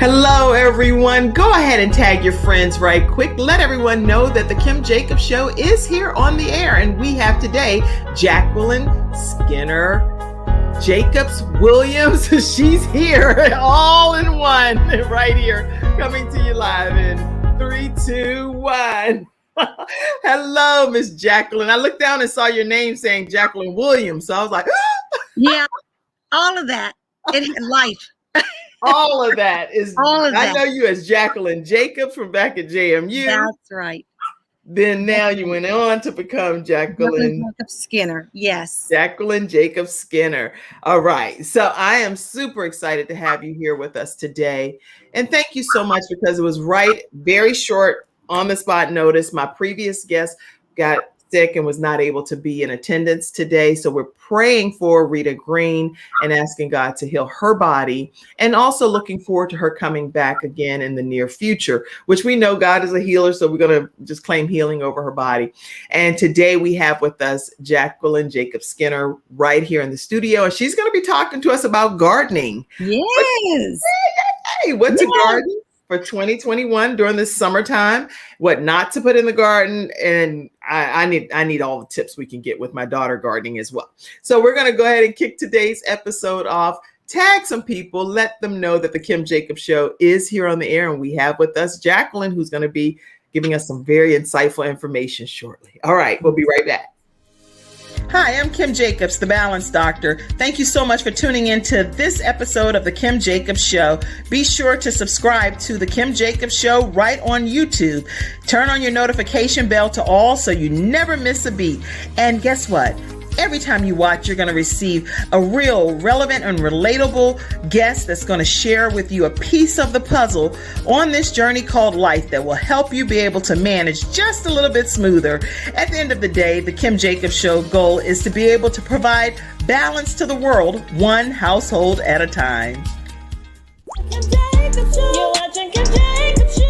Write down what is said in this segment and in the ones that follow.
Hello, everyone. Go ahead and tag your friends right quick. Let everyone know that the Kim Jacobs Show is here on the air, and we have today Jacqueline Skinner Jacobs Williams. She's here all in one right here, coming to you live in 3, 2, 1. Hello, Miss Jacqueline. I looked down and saw your name saying Jacqueline Williams, so I was like, yeah, all of that. It had life. All of that is, all of I that. know you as Jacqueline Jacobs from back at JMU. That's right. Then now you went on to become Jacqueline Jacobs Skinner. Yes. Jacqueline Jacobs Skinner. All right. So I am super excited to have you here with us today. And thank you so much, because it was very short, on the spot notice. My previous guest got sick and was not able to be in attendance today. So we're praying for Rita Green and asking God to heal her body, and also looking forward to her coming back again in the near future, which we know God is a healer. So we're going to just claim healing over her body. And today we have with us Jacqueline Jacobs Skinner right here in the studio. And she's going to be talking to us about gardening. Yes. What's a garden for 2021 during this summertime, what not to put in the garden. And I need all the tips we can get with my daughter gardening as well. So we're going to go ahead and kick today's episode off. Tag some people, let them know that the Kim Jacobs Show is here on the air, and we have with us Jacqueline, who's going to be giving us some very insightful information shortly. All right, we'll be right back. Hi, I'm Kim Jacobs, the Balance Doctor. Thank you so much for tuning in to this episode of the Kim Jacobs Show. Be sure to subscribe to the Kim Jacobs Show right on YouTube. Turn on your notification bell to all so you never miss a beat. And guess what? Every time you watch, you're going to receive a real relevant and relatable guest that's going to share with you a piece of the puzzle on this journey called life that will help you be able to manage just a little bit smoother. At the end of the day, the Kim Jacobs Show goal is to be able to provide balance to the world, one household at a time. Kim Jacobs Show. You're watching Kim Jacobs Show.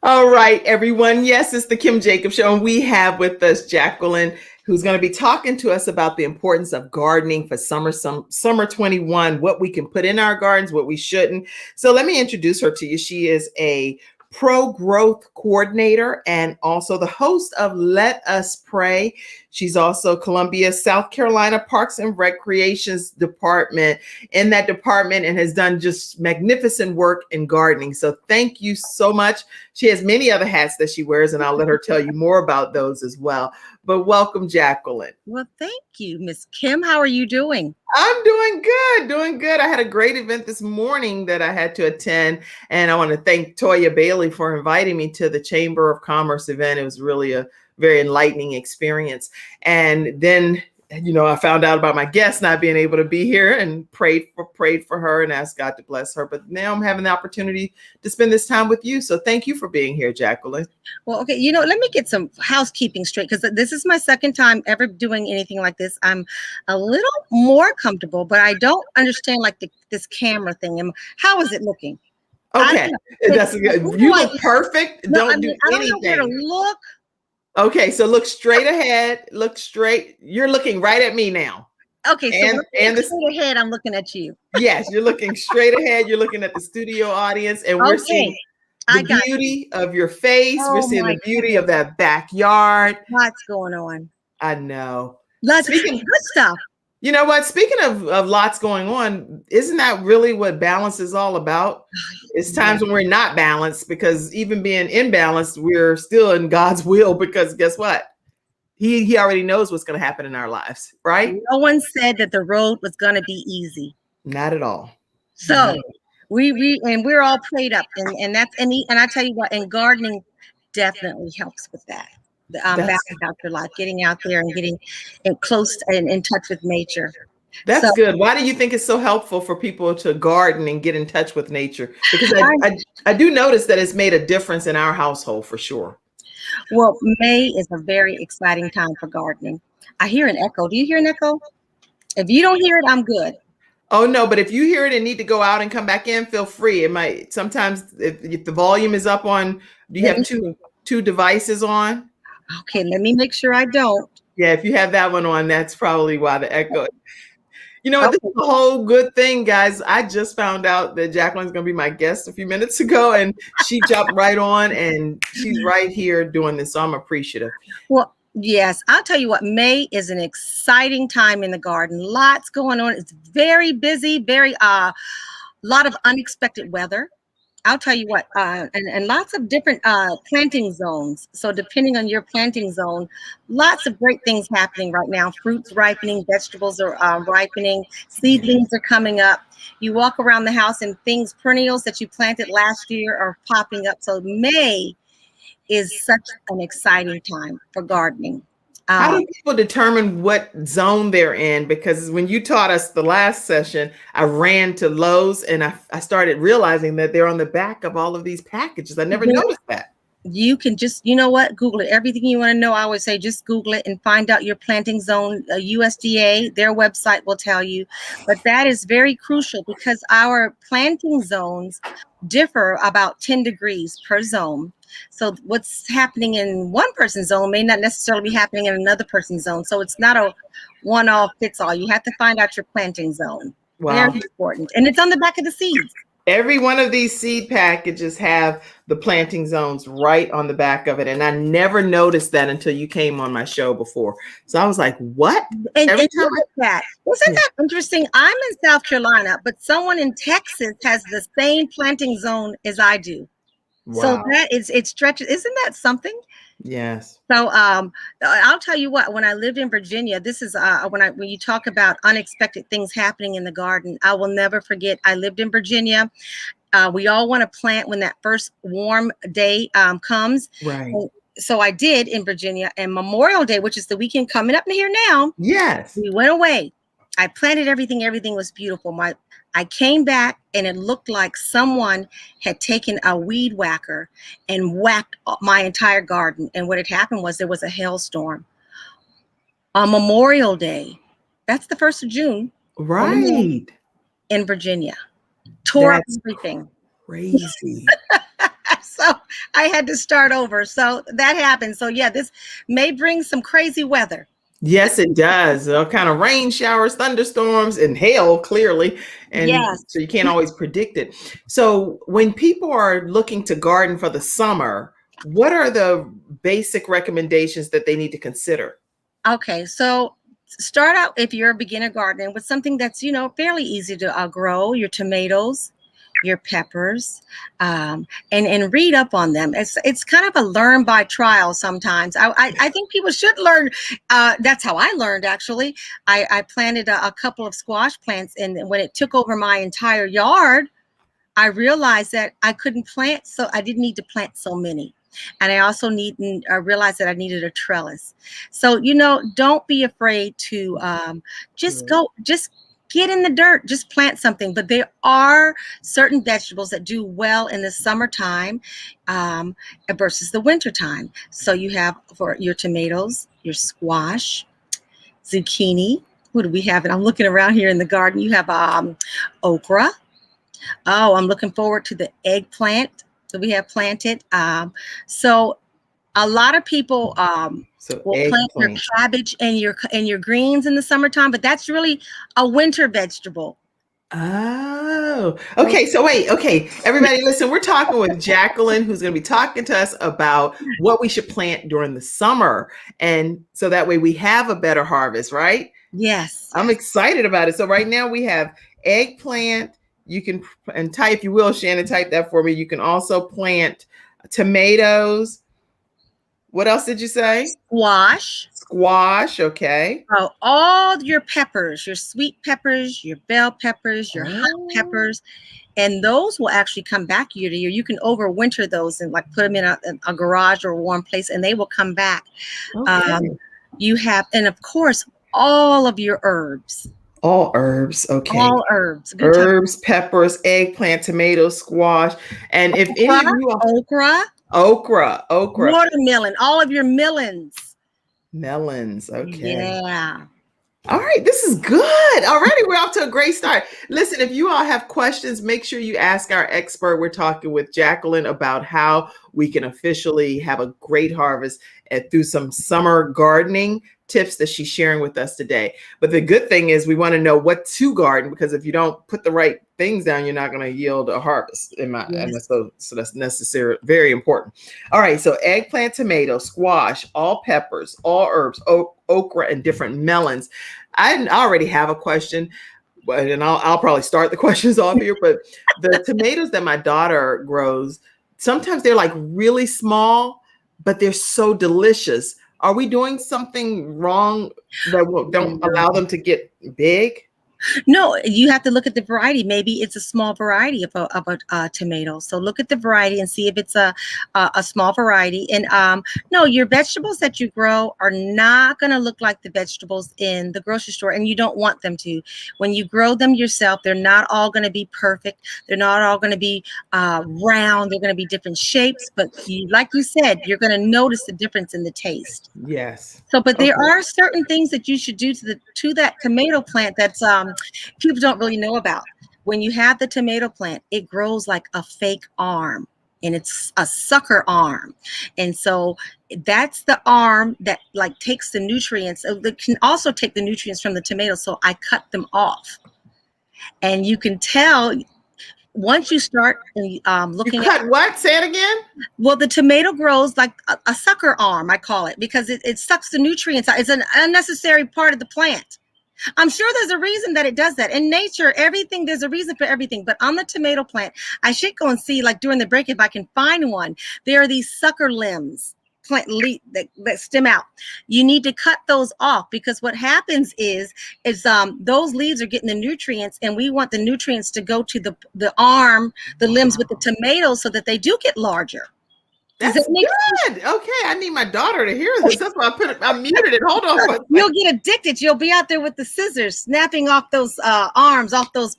All right, everyone. Yes, it's the Kim Jacobs Show, and we have with us Jacqueline, who's going to be talking to us about the importance of gardening for summer 21, what we can put in our gardens, what we shouldn't. So let me introduce her to you. She is a pro-growth coordinator and also the host of Let Us Pray. She's also Columbia, South Carolina Parks and Recreations Department in that department, and has done just magnificent work in gardening. So thank you so much. She has many other hats that she wears, and I'll let her tell you more about those as well. But welcome, Jacqueline. Well, thank you, Miss Kim. How are you doing? I'm doing good. I had a great event this morning that I had to attend, and I want to thank Toya Bailey for inviting me to the Chamber of Commerce event. It was really a very enlightening experience. And then, I found out about my guest not being able to be here, and prayed for her and asked God to bless her. But now I'm having the opportunity to spend this time with you. So thank you for being here, Jacqueline. Well, okay. Let me get some housekeeping straight, because this is my second time ever doing anything like this. I'm a little more comfortable, but I don't understand this camera thing. And how is it looking? Okay. That's good. You look perfect. No, don't do anything. I don't know where to look. Okay, so look straight ahead. Look straight. You're looking right at me now. Okay, so straight ahead, I'm looking at you. Yes, you're looking straight ahead. You're looking at the studio audience, and we're seeing the beauty of your face. We're seeing the beauty of that backyard. What's going on? I know. Speaking of good stuff. You know what? Speaking of lots going on, isn't that really what balance is all about? It's times when we're not balanced, because even being imbalanced, we're still in God's will, because guess what? He already knows what's going to happen in our lives, right? No one said that the road was going to be easy. Not at all. So we're all prayed up, and I tell you what, and gardening definitely helps with that. Balance out your life, getting out there and getting close and in touch with nature. That's good. Why do you think it's so helpful for people to garden and get in touch with nature? Because I do notice that it's made a difference in our household for sure. Well, May is a very exciting time for gardening. I hear an echo. Do you hear an echo? If you don't hear it, I'm good. Oh no, but if you hear it and need to go out and come back in, feel free. It might sometimes if the volume is up on, do you Let have me see. two devices on? Okay, let me make sure I don't. Yeah, if you have that one on, that's probably why the echo. You know what? This Okay. is a whole good thing, guys. I just found out that Jacqueline's going to be my guest a few minutes ago, and she jumped right on, and she's right here doing this. So I'm appreciative. Well, yes, I'll tell you what, May is an exciting time in the garden. Lots going on. It's very busy, very lot of unexpected weather. I'll tell you what, and lots of different planting zones. So depending on your planting zone, lots of great things happening right now. Fruits ripening, vegetables are ripening, seedlings are coming up. You walk around the house and things, perennials that you planted last year are popping up. So May is such an exciting time for gardening. How do people determine what zone they're in? Because when you taught us the last session, I ran to Lowe's and I started realizing that they're on the back of all of these packages. I never noticed that. You can just, you know what, Google it. Everything you want to know, I always say just Google it and find out your planting zone. USDA, their website will tell you. But that is very crucial because our planting zones differ about 10 degrees per zone. So what's happening in one person's zone may not necessarily be happening in another person's zone. So it's not a one-all-fits-all. You have to find out your planting zone. Wow. Very important. And it's on the back of the seeds. Every one of these seed packages have the planting zones right on the back of it. And I never noticed that until you came on my show before. So I was like, what? And look at that. Isn't that interesting? I'm in South Carolina, but someone in Texas has the same planting zone as I do. Wow. So that is, it stretches. Isn't that something? Yes. So I'll tell you what, when I lived in Virginia, this is when you talk about unexpected things happening in the garden, I will never forget. I lived in Virginia. We all want to plant when that first warm day comes. Right. And so I did in Virginia, and Memorial Day, which is the weekend coming up here now. Yes. We went away. I planted everything. Everything was beautiful. I came back and it looked like someone had taken a weed whacker and whacked my entire garden. And what had happened was there was a hailstorm on Memorial Day. That's the 1st of June. Right. In Virginia. Tore up That's everything. Crazy. So I had to start over. So that happened. So yeah, this may bring some crazy weather. Yes, it does. Kind of rain showers, thunderstorms, and hail, clearly. And yes. So you can't always predict it. So when people are looking to garden for the summer, what are the basic recommendations that they need to consider? Okay, so start out, if you're a beginner gardener, with something that's, fairly easy to grow, your tomatoes, your peppers, and read up on them. It's kind of a learn by trial sometimes. I think people should learn. That's how I learned, actually. I planted a couple of squash plants, and when it took over my entire yard, I realized that I couldn't plant, so I didn't need to plant so many. And I also realized that I needed a trellis. So, don't be afraid to just get in the dirt, just plant something. But there are certain vegetables that do well in the summertime versus the wintertime. So you have for your tomatoes, your squash, zucchini. What do we have? And I'm looking around here in the garden. You have okra. Oh, I'm looking forward to the eggplant that we have planted. So a lot of people will plant your cabbage and your greens in the summertime, but that's really a winter vegetable. Oh, okay. So wait, okay. Everybody listen, we're talking with Jacqueline, who's going to be talking to us about what we should plant during the summer. And so that way we have a better harvest, right? Yes. I'm excited about it. So right now we have eggplant. You can, and type, if you will, Shannon, type that for me. You can also plant tomatoes. What else did you say? Squash. Okay. Oh, all your peppers, your sweet peppers, your bell peppers, your hot peppers, and those will actually come back year to year. You can overwinter those and put them in a garage or a warm place, and they will come back. Okay. You have, and of course, all of your herbs. All herbs, okay. All herbs. Herbs, peppers, eggplant, tomatoes, squash, and if any of you okra, watermelon, all of your melons. Melons, okay. Yeah. All right, this is good. Already, we're off to a great start. Listen, if you all have questions, make sure you ask our expert. We're talking with Jacqueline about how we can officially have a great harvest through some summer gardening tips that she's sharing with us today. But the good thing is we want to know what to garden, because if you don't put the right things down, you're not going to yield a harvest. And so that's necessary, very important. All right, so eggplant, tomato, squash, all peppers, all herbs, okra, and different melons. I already have a question, and I'll probably start the questions off here. But the tomatoes that my daughter grows, sometimes they're like really small, but they're so delicious. Are we doing something wrong that don't allow them to get big? No, you have to look at the variety. Maybe it's a small variety of a tomato. So look at the variety and see if it's a small variety. And no, your vegetables that you grow are not going to look like the vegetables in the grocery store, and you don't want them to. When you grow them yourself, they're not all going to be perfect. They're not all going to be round. They're going to be different shapes. But like you said, you're going to notice the difference in the taste. Yes. So, but there are certain things that you should do to that tomato plant that's people don't really know about. When you have the tomato plant, it grows like a fake arm, and it's a sucker arm. And so that's the arm that like takes the nutrients. It can also take the nutrients from the tomato. So I cut them off, and you can tell once you start looking you cut what? Say it again. Well, the tomato grows like a sucker arm, I call it, because it sucks the nutrients out. It's an unnecessary part of the plant. I'm sure there's a reason that it does that. In nature, everything, there's a reason for everything. But on the tomato plant, I should go and see, like during the break, if I can find one. There are these sucker limbs, plant that stem out. You need to cut those off, because what happens is those leaves are getting the nutrients, and we want the nutrients to go to the arm, the limbs with the tomatoes, so that they do get larger. That's good. Okay, I need my daughter to hear this. That's why I muted it. Hold on. You'll get addicted. You'll be out there with the scissors, snapping off those arms, off those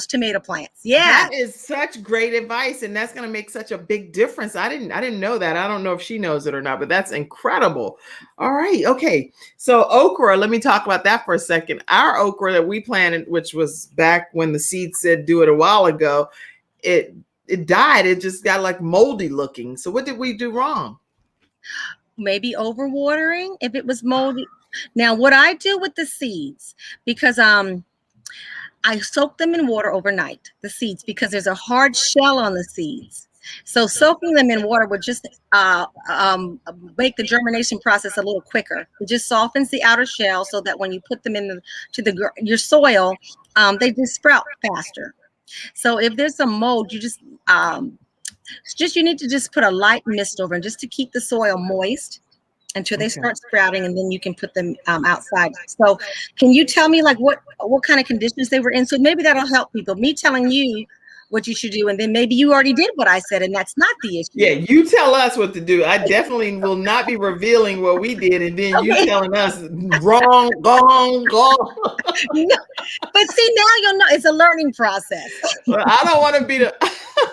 tomato plants. Yeah, that is such great advice, and that's going to make such a big difference. I didn't know that. I don't know if she knows it or not, but that's incredible. All right, okay. So okra, let me talk about that for a second. Our okra that we planted, which was back when the seed said do it a while ago, it died. It just got like moldy looking. So what did we do wrong? Maybe overwatering if it was moldy. Now, what I do with the seeds, because I soak them in water overnight, the seeds, because there's a hard shell on the seeds. So soaking them in water would just make the germination process a little quicker. It just softens the outer shell so that when you put them in your soil, they just sprout faster. So if there's some mold, you you need to just put a light mist over, and just to keep the soil moist until they start sprouting, and then you can put them outside. So can you tell me like what kind of conditions they were in? So maybe that'll help people. Me telling you what you should do, and then maybe you already did what I said, and that's not the issue. Yeah, you tell us what to do. I definitely will not be revealing what we did, and then you telling us wrong. No, but see, now you'll know it's a learning process. Well, I don't want to be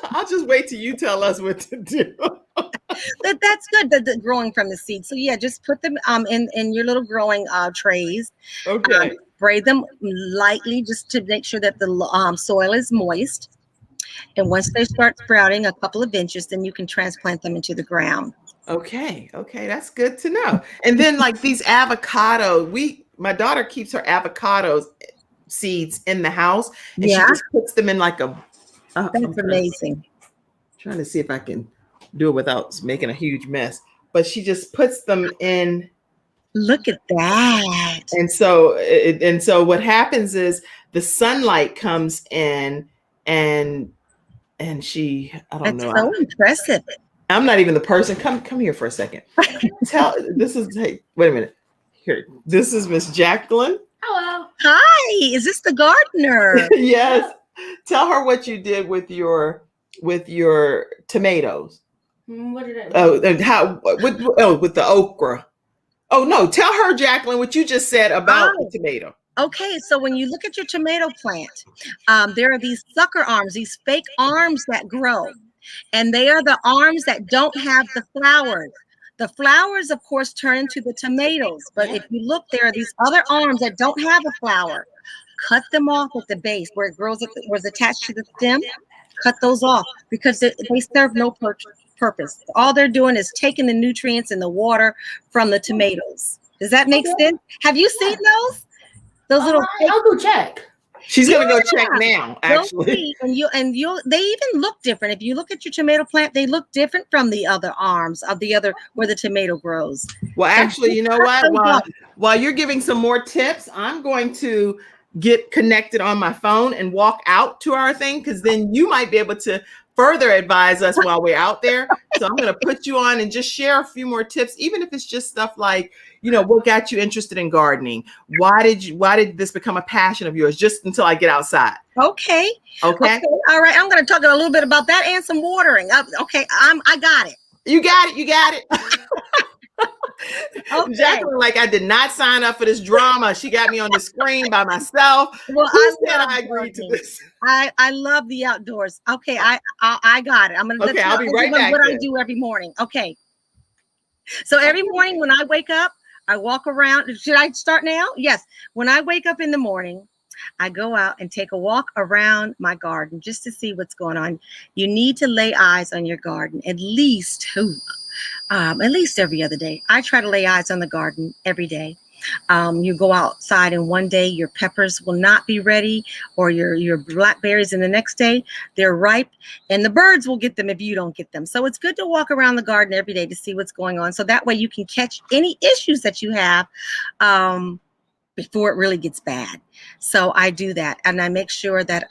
I'll just wait till you tell us what to do. That's good. The growing from the seed. So yeah, just put them in your little growing trays. Okay. Spray them lightly just to make sure that the soil is moist. And once they start sprouting a couple of inches, then you can transplant them into the ground. Okay, that's good to know. And then like these avocados, my daughter keeps her avocados seeds in the house, and she just puts them in like a. That's amazing. Trying to see if I can do it without making a huge mess, but she just puts them in. Look at that. And so what happens is the sunlight comes in, and she, I don't know. That's so impressive. I'm not even the person. Come here for a second. Hey, wait a minute. Here, this is Miss Jacqueline. Hello. Hi, is this the gardener? Yes. Tell her what you did with your tomatoes. What did I do? Oh, and how with the okra. Oh no, tell her, Jacqueline, what you just said about the tomato. Okay, so when you look at your tomato plant, there are these sucker arms, these fake arms that grow, and they are the arms that don't have the flowers. The flowers, of course, turn into the tomatoes. But if you look, there are these other arms that don't have a flower. Cut them off at the base where it grows, was attached to the stem. Cut those off because they serve no purpose. All they're doing is taking the nutrients and the water from the tomatoes. Does that make sense? Have you seen those? Those little. I'll go check. She's gonna go check now, actually. See, and you'll they even look different. If you look at your tomato plant, they look different from the other arms of the other where the tomato grows. Well, actually, you know what? While you're giving some more tips, I'm going to get connected on my phone and walk out to our thing, because then you might be able to further advise us while we're out there. So I'm going to put you on and just share a few more tips, even if it's just stuff like, what got you interested in gardening? Why did this become a passion of yours? Just until I get outside. Okay. All right. I'm going to talk a little bit about that and some watering. Okay. I got it. You got it. Okay. Jacqueline, like, I did not sign up for this drama. She got me on the screen by myself. Well, I agreed to this. I love the outdoors. Okay, I got it. I'm gonna. Okay, I'll be right back. What I do every morning. Okay. So every morning when I wake up, I walk around. Should I start now? Yes. When I wake up in the morning, I go out and take a walk around my garden just to see what's going on. You need to lay eyes on your garden at least every other day. I try to lay eyes on the garden every day. You go outside and one day your peppers will not be ready, or your blackberries, and the next day they're ripe and the birds will get them if you don't get them. So it's good to walk around the garden every day to see what's going on. So that way you can catch any issues that you have before it really gets bad. So I do that, and I make sure that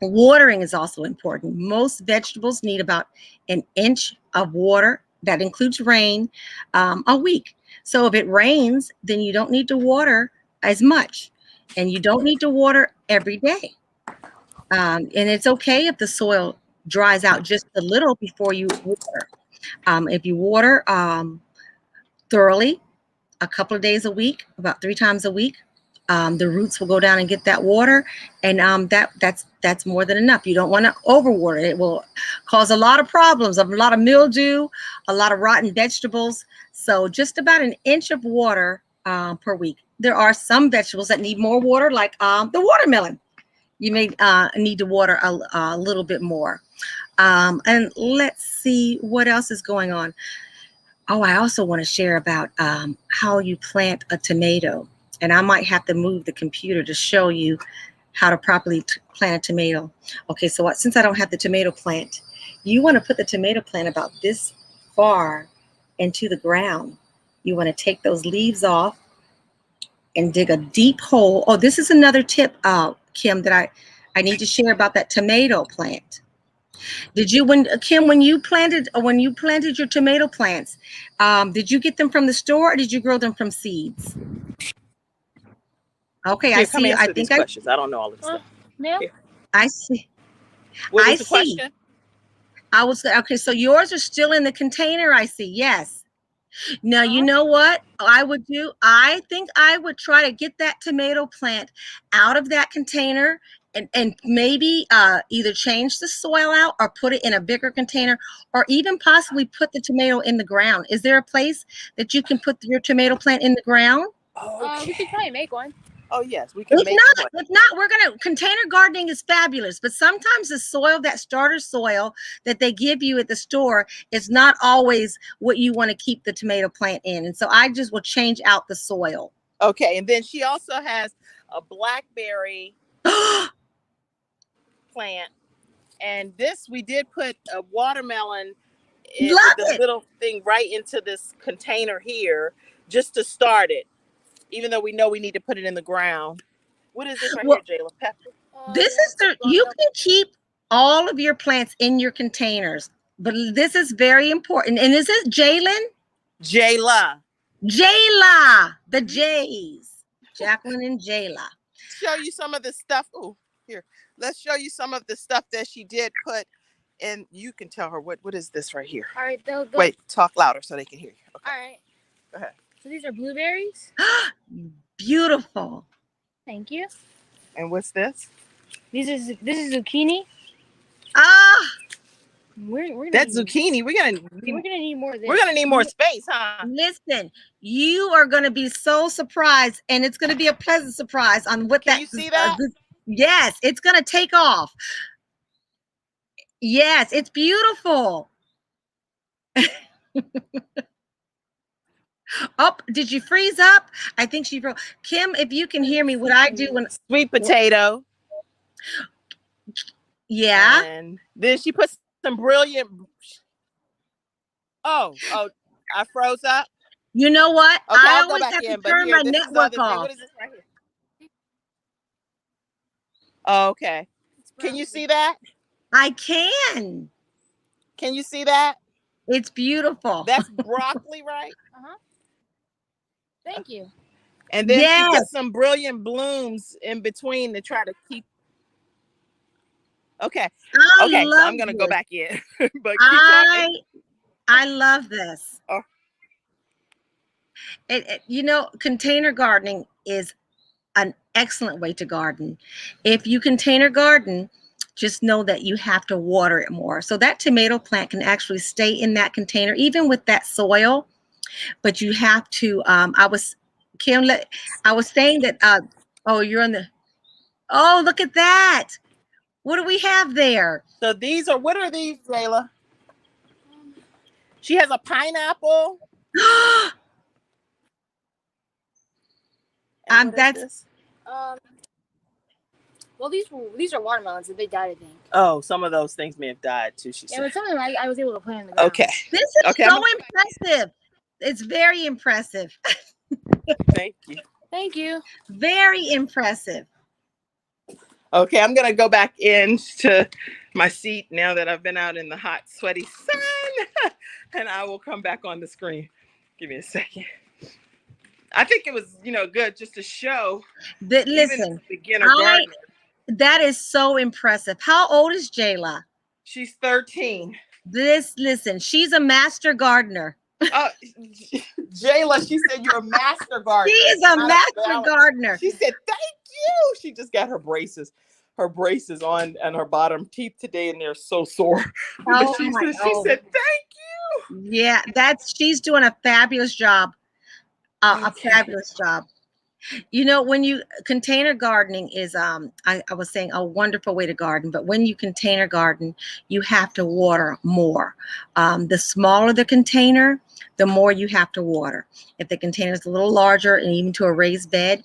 watering is also important. Most vegetables need about an inch of water. That includes rain a week. So if it rains, then you don't need to water as much, and you don't need to water every day. And it's okay if the soil dries out just a little before you water. If you water thoroughly, a couple of days a week, about 3 times a week, the roots will go down and get that water, and that's more than enough. You don't want to overwater it. It will cause a lot of problems, a lot of mildew, a lot of rotten vegetables. So just about an inch of water per week. There are some vegetables that need more water, like the watermelon. You may need to water a little bit more. And let's see what else is going on. Oh, I also want to share about how you plant a tomato. And I might have to move the computer to show you how to properly plant a tomato. Okay, so since I don't have the tomato plant, you want to put the tomato plant about this far into the ground. You want to take those leaves off and dig a deep hole. Oh, this is another tip, Kim, that I need to share about that tomato plant. Did you, Kim, when you planted your tomato plants, did you get them from the store, or did you grow them from seeds? Okay, I see. I think questions. I don't know all of this stuff. No. I see. What was the question? Okay, so yours are still in the container, I see. Yes. Now, you know what I would do? I think I would try to get that tomato plant out of that container and maybe either change the soil out or put it in a bigger container, or even possibly put the tomato in the ground. Is there a place that you can put your tomato plant in the ground? Okay. We could probably make one. Oh yes, we can make one. If not, container gardening is fabulous, but sometimes the soil, that starter soil that they give you at the store, is not always what you want to keep the tomato plant in. And so I just will change out the soil. Okay, and then she also has a blackberry plant, and this, we did put a watermelon in the little thing right into this container here just to start it, even though we know we need to put it in the ground. What is this right here, Jayla? Pepper? This is you can keep all of your plants in your containers, but this is very important. And is it Jalen? Jayla, the J's. Jacqueline and Jayla. Show you some of the stuff. Oh, here. Let's show you some of the stuff that she did put, and you can tell her what is this right here. All right, Wait, talk louder so they can hear you. Okay. All right. Go ahead. So these are blueberries. Beautiful. Thank you. And what's this? This is zucchini. We're gonna That need, zucchini, we're gonna need more of this. we're gonna need more space, huh? Listen, you are going to be so surprised, and it's going to be a pleasant surprise on what Can that. you see that? Yes, it's going to take off. Yes, it's beautiful. Oh, did you freeze up? I think she broke. Kim, if you can hear me, what I do when, Sweet potato. yeah, And then she put some brilliant. Oh, I froze up. you know what? Okay, I I'll go always back have to in. But turn here, my this is the network other thing. off. What is this right here? Oh, okay. Can you see that? I can. Can you see that? It's beautiful. That's broccoli, right? Thank you. And then she Yes. put some brilliant blooms in between to try to keep. Okay. I Okay, so love I'm gonna go this. back in. But keep talking. I love this. Oh. You know, container gardening is an excellent way to garden. If you container garden, just know that you have to water it more. So that tomato plant can actually stay in that container, even with that soil. But you have to. I was saying that. Oh, you're on the. Oh, look at that. What do we have there? So these are, what are these, Jayla? She has a pineapple. And what is That's this? Well, these are watermelons, and they died, I think. Oh, some of those things may have died too, she Yeah, said. but some of them I was able to plant in the ground. Okay. this is Okay, so impressive. It's very impressive. Thank you. Thank you. Very impressive. Okay, I'm gonna go back into my seat now that I've been out in the hot, sweaty sun, and I will come back on the screen. Give me a second. I think it was, good just to show. That Even listen, as a beginner gardener. that is so impressive. How old is Jayla? She's 13. Listen, she's a master gardener. Jayla, she said you're a master gardener. She is a master gardener. She said, "Thank you." She just got her braces on and her bottom teeth today, and they're so sore. Oh She my said, "Thank you." Yeah, she's doing a fabulous job. A fabulous job. You know, when you container gardening is I was saying a wonderful way to garden, but when you container garden, you have to water more. The smaller the container, the more you have to water. If the container is a little larger and even to a raised bed,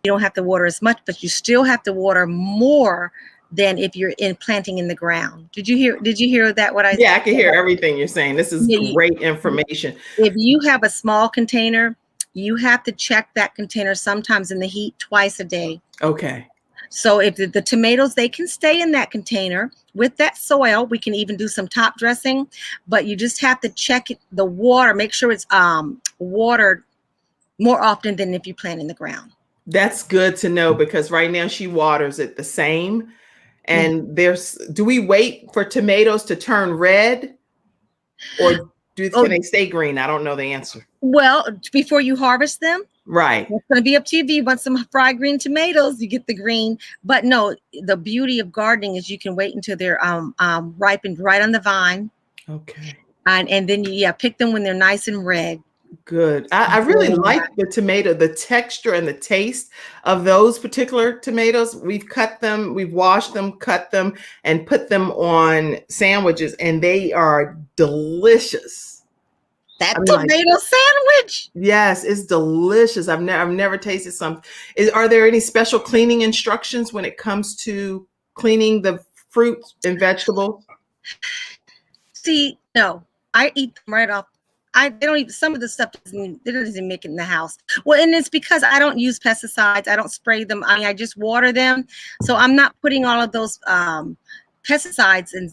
you don't have to water as much, but you still have to water more than if you're planting in the ground. Did you hear that? What I said? Yeah, I can hear everything you're saying. This is Yeah, great information. If you have a small container, you have to check that container sometimes in the heat twice a day. Okay. So if the tomatoes, they can stay in that container with that soil. We can even do some top dressing, but you just have to check the water, make sure it's watered more often than if you plant in the ground. That's good to know, because right now she waters it the same. And do we wait for tomatoes to turn red, or can they stay green? I don't know the answer. Well, before you harvest them, right. It's going to be up to you. If you want some fried green tomatoes, you get the green. But no, the beauty of gardening is you can wait until they're ripened right on the vine. Okay. And then you pick them when they're nice and red. Good. I really like the tomato, the texture and the taste of those particular tomatoes. We've cut them, we've washed them, cut them, and put them on sandwiches, and they are delicious. That tomato sandwich. Yes, it's delicious. I've never tasted some. Are there any special cleaning instructions when it comes to cleaning the fruits and vegetables? See, no, I eat them right off. They don't even, some of the stuff they don't even make it in the house. Well, and it's because I don't use pesticides. I don't spray them. I mean, I just water them. So I'm not putting all of those pesticides and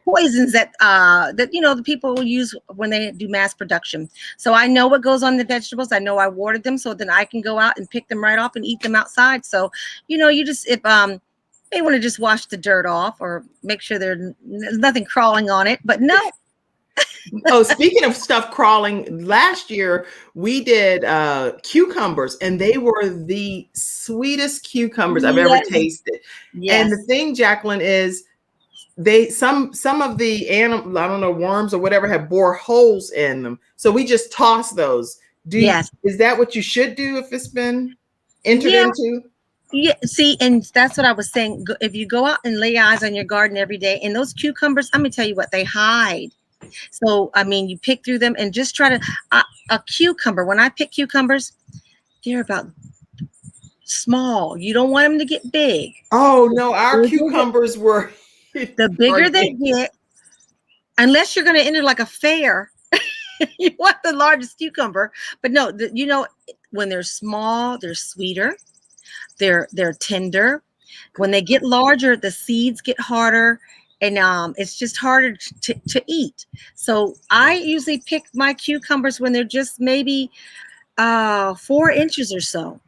poisons that the people will use when they do mass production. So I know what goes on the vegetables. I know I watered them, so then I can go out and pick them right off and eat them outside. So you just, if they want to just wash the dirt off or make sure there's nothing crawling on it, but no. Oh, speaking of stuff crawling, last year we did cucumbers, and they were the sweetest cucumbers I've ever tasted. Yes. And the thing, Jacqueline, is some of the animal, I don't know, worms or whatever have bore holes in them. So we just toss those. Yes. Is that what you should do if it's been entered Yeah. into? Yeah, see, and that's what I was saying. If you go out and lay eyes on your garden every day, and those cucumbers, I'm gonna tell you what, they hide. So I mean, you pick through them and just try to a cucumber. When I pick cucumbers, they're about small. You don't want them to get big. Oh no, our cucumbers were The bigger they get, unless you're going to enter like a fair, you want the largest cucumber. But no, you know, when they're small, they're sweeter. They're tender. When they get larger, the seeds get harder, and it's just harder to eat. So I usually pick my cucumbers when they're just maybe 4 inches or so.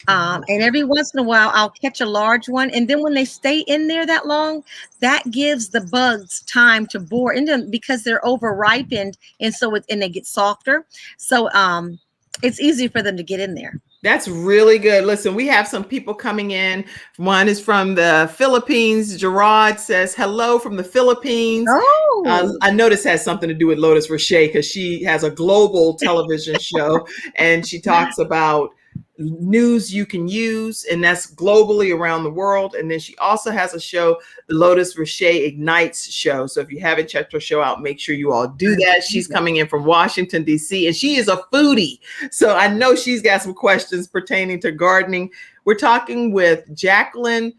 And every once in a while, I'll catch a large one. And then when they stay in there that long, that gives the bugs time to bore into them because they're over ripened. And so and they get softer. So it's easy for them to get in there. That's really good. Listen, we have some people coming in. One is from the Philippines. Gerard says, hello from the Philippines. Oh, I know this has something to do with Lotus Roche because she has a global television show and she talks about news you can use, and that's globally around the world. And then she also has a show, the Lotus Roche Ignites show. So if you haven't checked her show out, make sure you all do that. She's coming in from Washington, D.C., and she is a foodie. So I know she's got some questions pertaining to gardening. We're talking with Jacqueline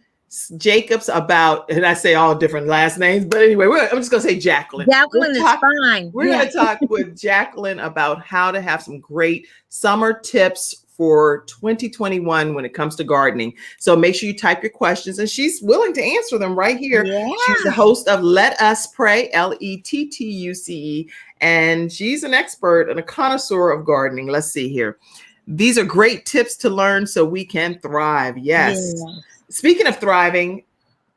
Jacobs about, and I say all different last names, but anyway, I'm just going to say Jacqueline. Jacqueline is fine. We're going to talk with Jacqueline about how to have some great summer tips for 2021 when it comes to gardening. So make sure you type your questions, and she's willing to answer them right here. Yeah. She's the host of Let Us Pray, LETTUCE, and she's an expert and a connoisseur of gardening. Let's see here. These are great tips to learn so we can thrive. Yes. Yeah. Speaking of thriving,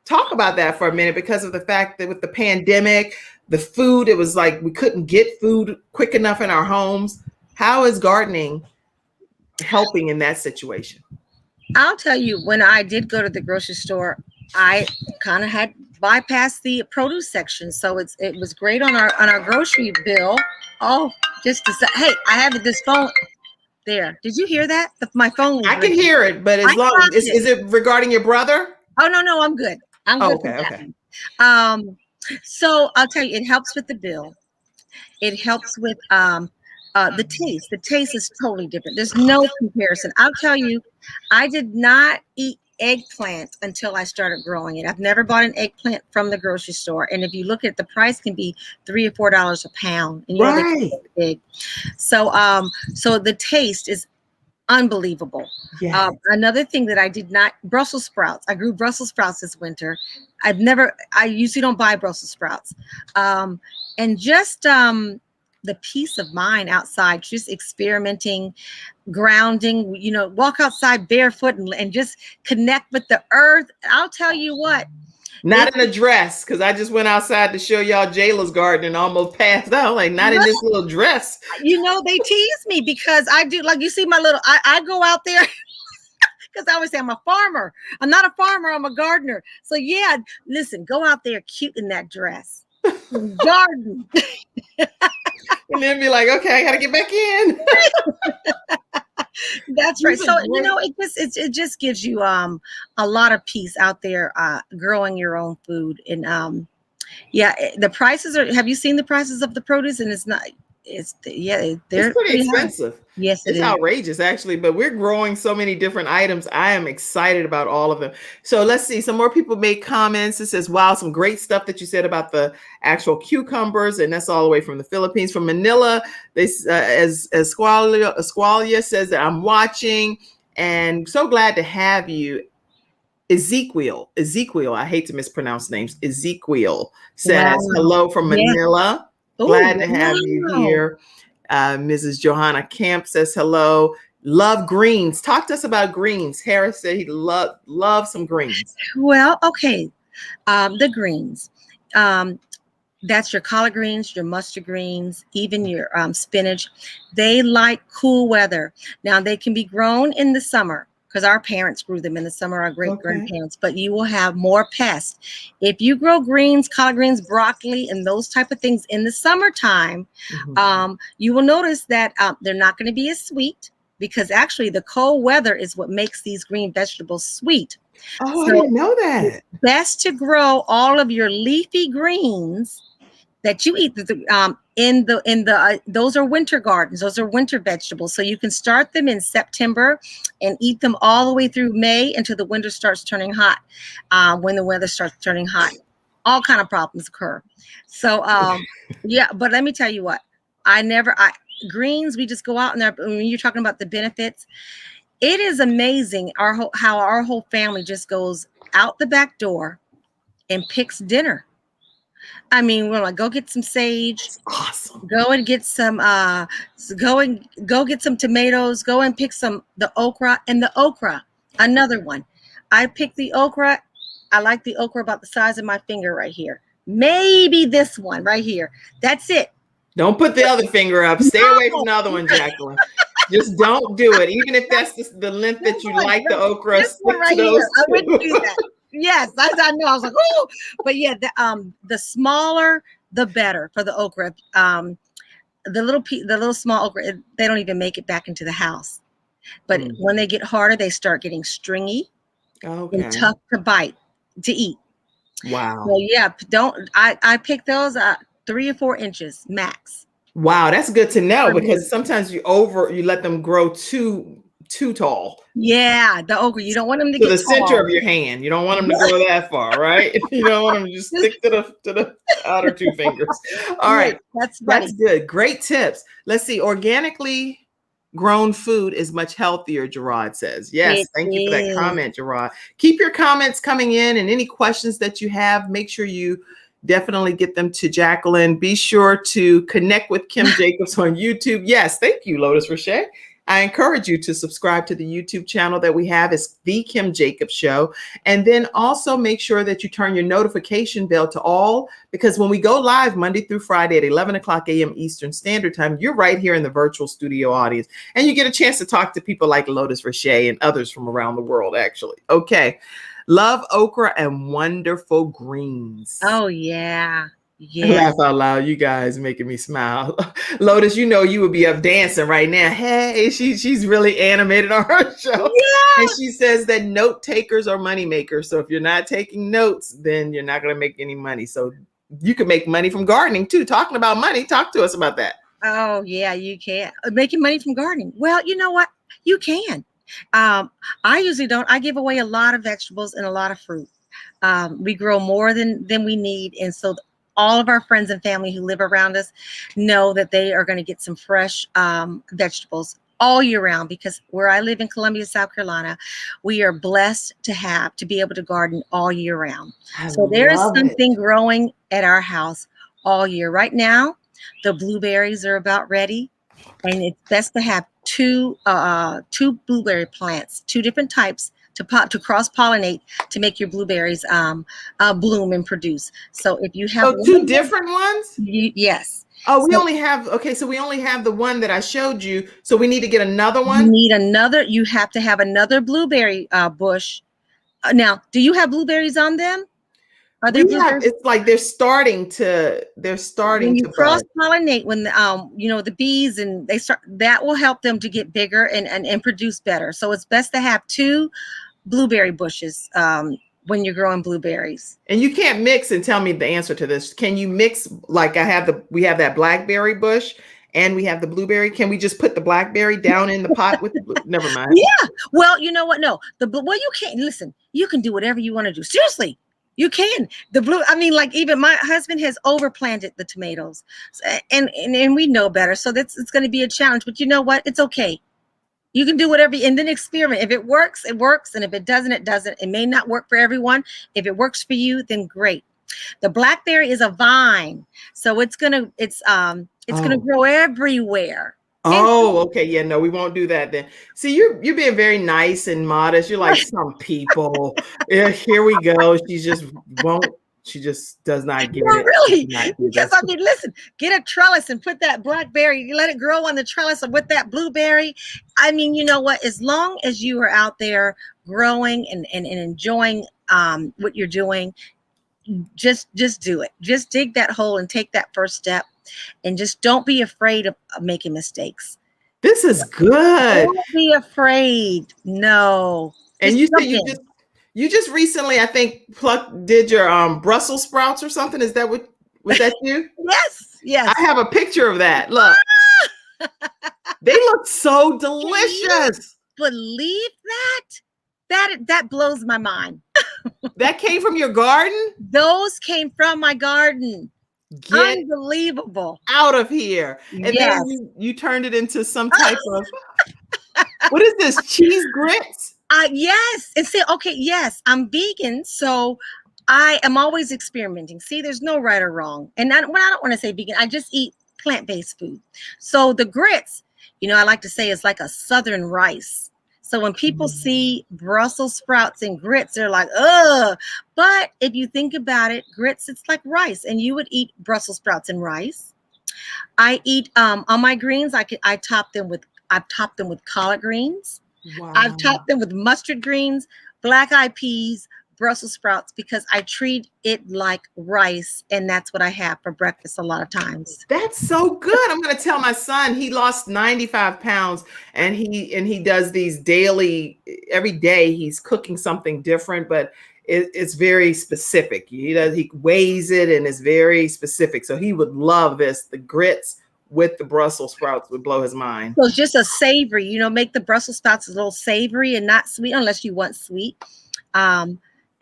talk about that for a minute, because of the fact that with the pandemic, the food, it was like we couldn't get food quick enough in our homes. How is gardening helping in that situation? I'll tell you, when I did go to the grocery store, I kind of had bypassed the produce section. So it was great on our grocery bill. Oh, just to say, hey, I have this phone there. Did you hear that? My phone was I can hear it, but as long is it regarding your brother? Oh no, I'm good. I'm good. Okay. So I'll tell you, it helps with the bill. It helps with the taste. The taste is totally different. There's no comparison. I'll tell you, I did not eat eggplant until I started growing it. I've never bought an eggplant from the grocery store. And if you look at the price, can be $3 or $4 a pound. And you know, they're big. So the taste is unbelievable. Yeah. Another thing that I did not, Brussels sprouts. I grew Brussels sprouts this winter. I usually don't buy Brussels sprouts. And just the peace of mind outside, just experimenting, grounding, you know, walk outside barefoot and just connect with the earth. I'll tell you what. Not in a dress, because I just went outside to show y'all Jayla's garden and almost passed out. Like, not in this little dress. You know, they tease me because I do, like, you see my little, I go out there because I always say I'm a farmer. I'm not a farmer, I'm a gardener. So yeah, listen, go out there cute in that dress. Garden. And then be like, okay, I gotta get back in. That's right. So you know, it just gives you a lot of peace out there growing your own food. And yeah, the prices are, have you seen the prices of the produce? And it's pretty expensive. Yes, it's outrageous actually, but we're growing so many different items. I am excited about all of them. So let's see, some more people made comments. It says, wow, some great stuff that you said about the actual cucumbers, and that's all the way from the Philippines. From Manila, as Esqualia says that I'm watching and so glad to have you. Ezekiel, I hate to mispronounce names. Ezekiel says, hello from Manila. Glad to have you here. Mrs. Johanna Camp says hello. Love greens. Talk to us about greens. Harris said he loves some greens. Well, okay. The greens. That's your collard greens, your mustard greens, even your spinach. They like cool weather. Now, they can be grown in the summer. because our parents grew them in the summer, our great Okay. grandparents, but you will have more pests. If you grow greens, collard greens, broccoli, and those type of things in the summertime, you will notice that they're not going to be as sweet, because actually the cold weather is what makes these green vegetables sweet. Oh, So I didn't know that. it's best to grow all of your leafy greens that you eat those are winter gardens. Those are winter vegetables. So you can start them in September and eat them all the way through May until the winter starts turning hot. When the weather starts turning hot, all kind of problems occur. So yeah, but let me tell you what, greens, we just go out and there. When you're talking about the benefits, it is amazing how our whole family just goes out the back door and picks dinner. I mean, we're like, go get some sage, Awesome. go and get some go get some tomatoes, go and pick the okra. And the okra, another one. I picked the okra. I like the okra about the size of my finger right here. Maybe this one right here. That's it. Don't put the other finger up. Stay away from the other one, Jacqueline. Just don't do it. Even if that's the length that you like the okra, This one right here. I wouldn't do that. Yes, I know. I was like, oh, but yeah, the smaller, the better for the okra. The little small okra, they don't even make it back into the house. But when they get harder, they start getting stringy and tough to bite, to eat. Wow. So yeah, I pick those 3 or 4 inches max. Wow, that's good to know, because sometimes you let them grow too tall. Yeah, the okra, you don't want them to To get the tall. center of your hand. You don't want them to go that far, right? You don't want them to just stick to the outer 2 fingers. All right. That's good. Great tips. Let's see. Organically grown food is much healthier, Gerard says. Yes, thank you for that comment, Gerard. Keep your comments coming in, and any questions that you have, make sure you definitely get them to Jacqueline. Be sure to connect with Kim Jacobs on YouTube. Yes, thank you, Lotus Roche. I encourage you to subscribe to the YouTube channel that we have. It's The Kim Jacobs Show. And then also make sure that you turn your notification bell to all, because when we go live Monday through Friday at 11 o'clock a.m. Eastern Standard Time, you're right here in the virtual studio audience, and you get a chance to talk to people like Lotus Roche and others from around the world, actually. Okay. Love okra and wonderful greens. Oh, yeah. Yeah. Laugh out loud. You guys making me smile. Lotus, you know you would be up dancing right now. Hey, she's really animated on her show. Yeah. And she says that note takers are money makers. So if you're not taking notes, then you're not going to make any money. So you can make money from gardening too. Talking about money, talk to us about that. Oh, yeah, you can. Making money from gardening. Well, you know what? You can. I usually don't. I give away a lot of vegetables and a lot of fruit. We grow more than we need. And so all of our friends and family who live around us know that they are going to get some fresh vegetables all year round, because where I live in Columbia, South Carolina, we are blessed to be able to garden all year round. So there is something growing at our house all year. Right now, the blueberries are about ready, and it's best to have two blueberry plants, 2 different types, to cross-pollinate to make your blueberries bloom and produce. So if you have 2 different ones? Yes. Oh, we only have the one that I showed you. So we need to get another one? You have to have another blueberry bush. Now, do you have blueberries on them? It's like they're starting to when you cross-pollinate, when the bees, and that will help them to get bigger and produce better. So it's best to have 2 blueberry bushes when you're growing blueberries. And you can't mix, and tell me the answer to this. Can you mix, like we have that blackberry bush and we have the blueberry? Can we just put the blackberry down in the pot with never mind. Yeah. Well, you know what? No. You can't. Listen, you can do whatever you want to do. Seriously. You can. Like even my husband has overplanted the tomatoes, and we know better. So it's going to be a challenge, but you know what? It's okay. You can do whatever, and then experiment. If it works, it works. And if it doesn't, it doesn't. It may not work for everyone. If it works for you, then great. The blackberry is a vine, so it's gonna grow everywhere. Oh, okay. Yeah, no, we won't do that then. See, you're being very nice and modest. You're like some people. Yeah, here we go. She just won't She just does not get No, it. really. Not do Because that. I mean, listen, get a trellis and put that blackberry, you let it grow on the trellis with that blueberry. I mean, you know what? As long as you are out there growing and enjoying what you're doing, just do it. Just dig that hole and take that first step, and just don't be afraid of making mistakes. This is good. Don't be afraid. No. And Just you said jump in. you just recently, I think, did your Brussels sprouts or something. Is that what was that you? Yes, yes. I have a picture of that. Look, they look so delicious. Believe that blows my mind. That came from your garden? Those came from my garden. Get Unbelievable. out of here. And Yes. then you turned it into some type of, what is this, cheese grits? Yes. And see, okay, yes, I'm vegan, so I am always experimenting. See, there's no right or wrong. And when I don't want to say vegan, I just eat plant-based food. So the grits, I like to say it's like a southern rice. So when people see Brussels sprouts and grits, they're like, ugh. But if you think about it, grits, it's like rice, and you would eat Brussels sprouts and rice. I eat on my greens. I've topped them with collard greens. Wow. I've topped them with mustard greens, black-eyed peas, Brussels sprouts, because I treat it like rice, and that's what I have for breakfast a lot of times. That's so good. I'm going to tell my son, he lost 95 pounds, and he does these daily, every day he's cooking something different, but it's very specific. He weighs it, and it's very specific. So he would love this. The grits with the Brussels sprouts would blow his mind. So it's just a savory, make the Brussels sprouts a little savory and not sweet, unless you want sweet.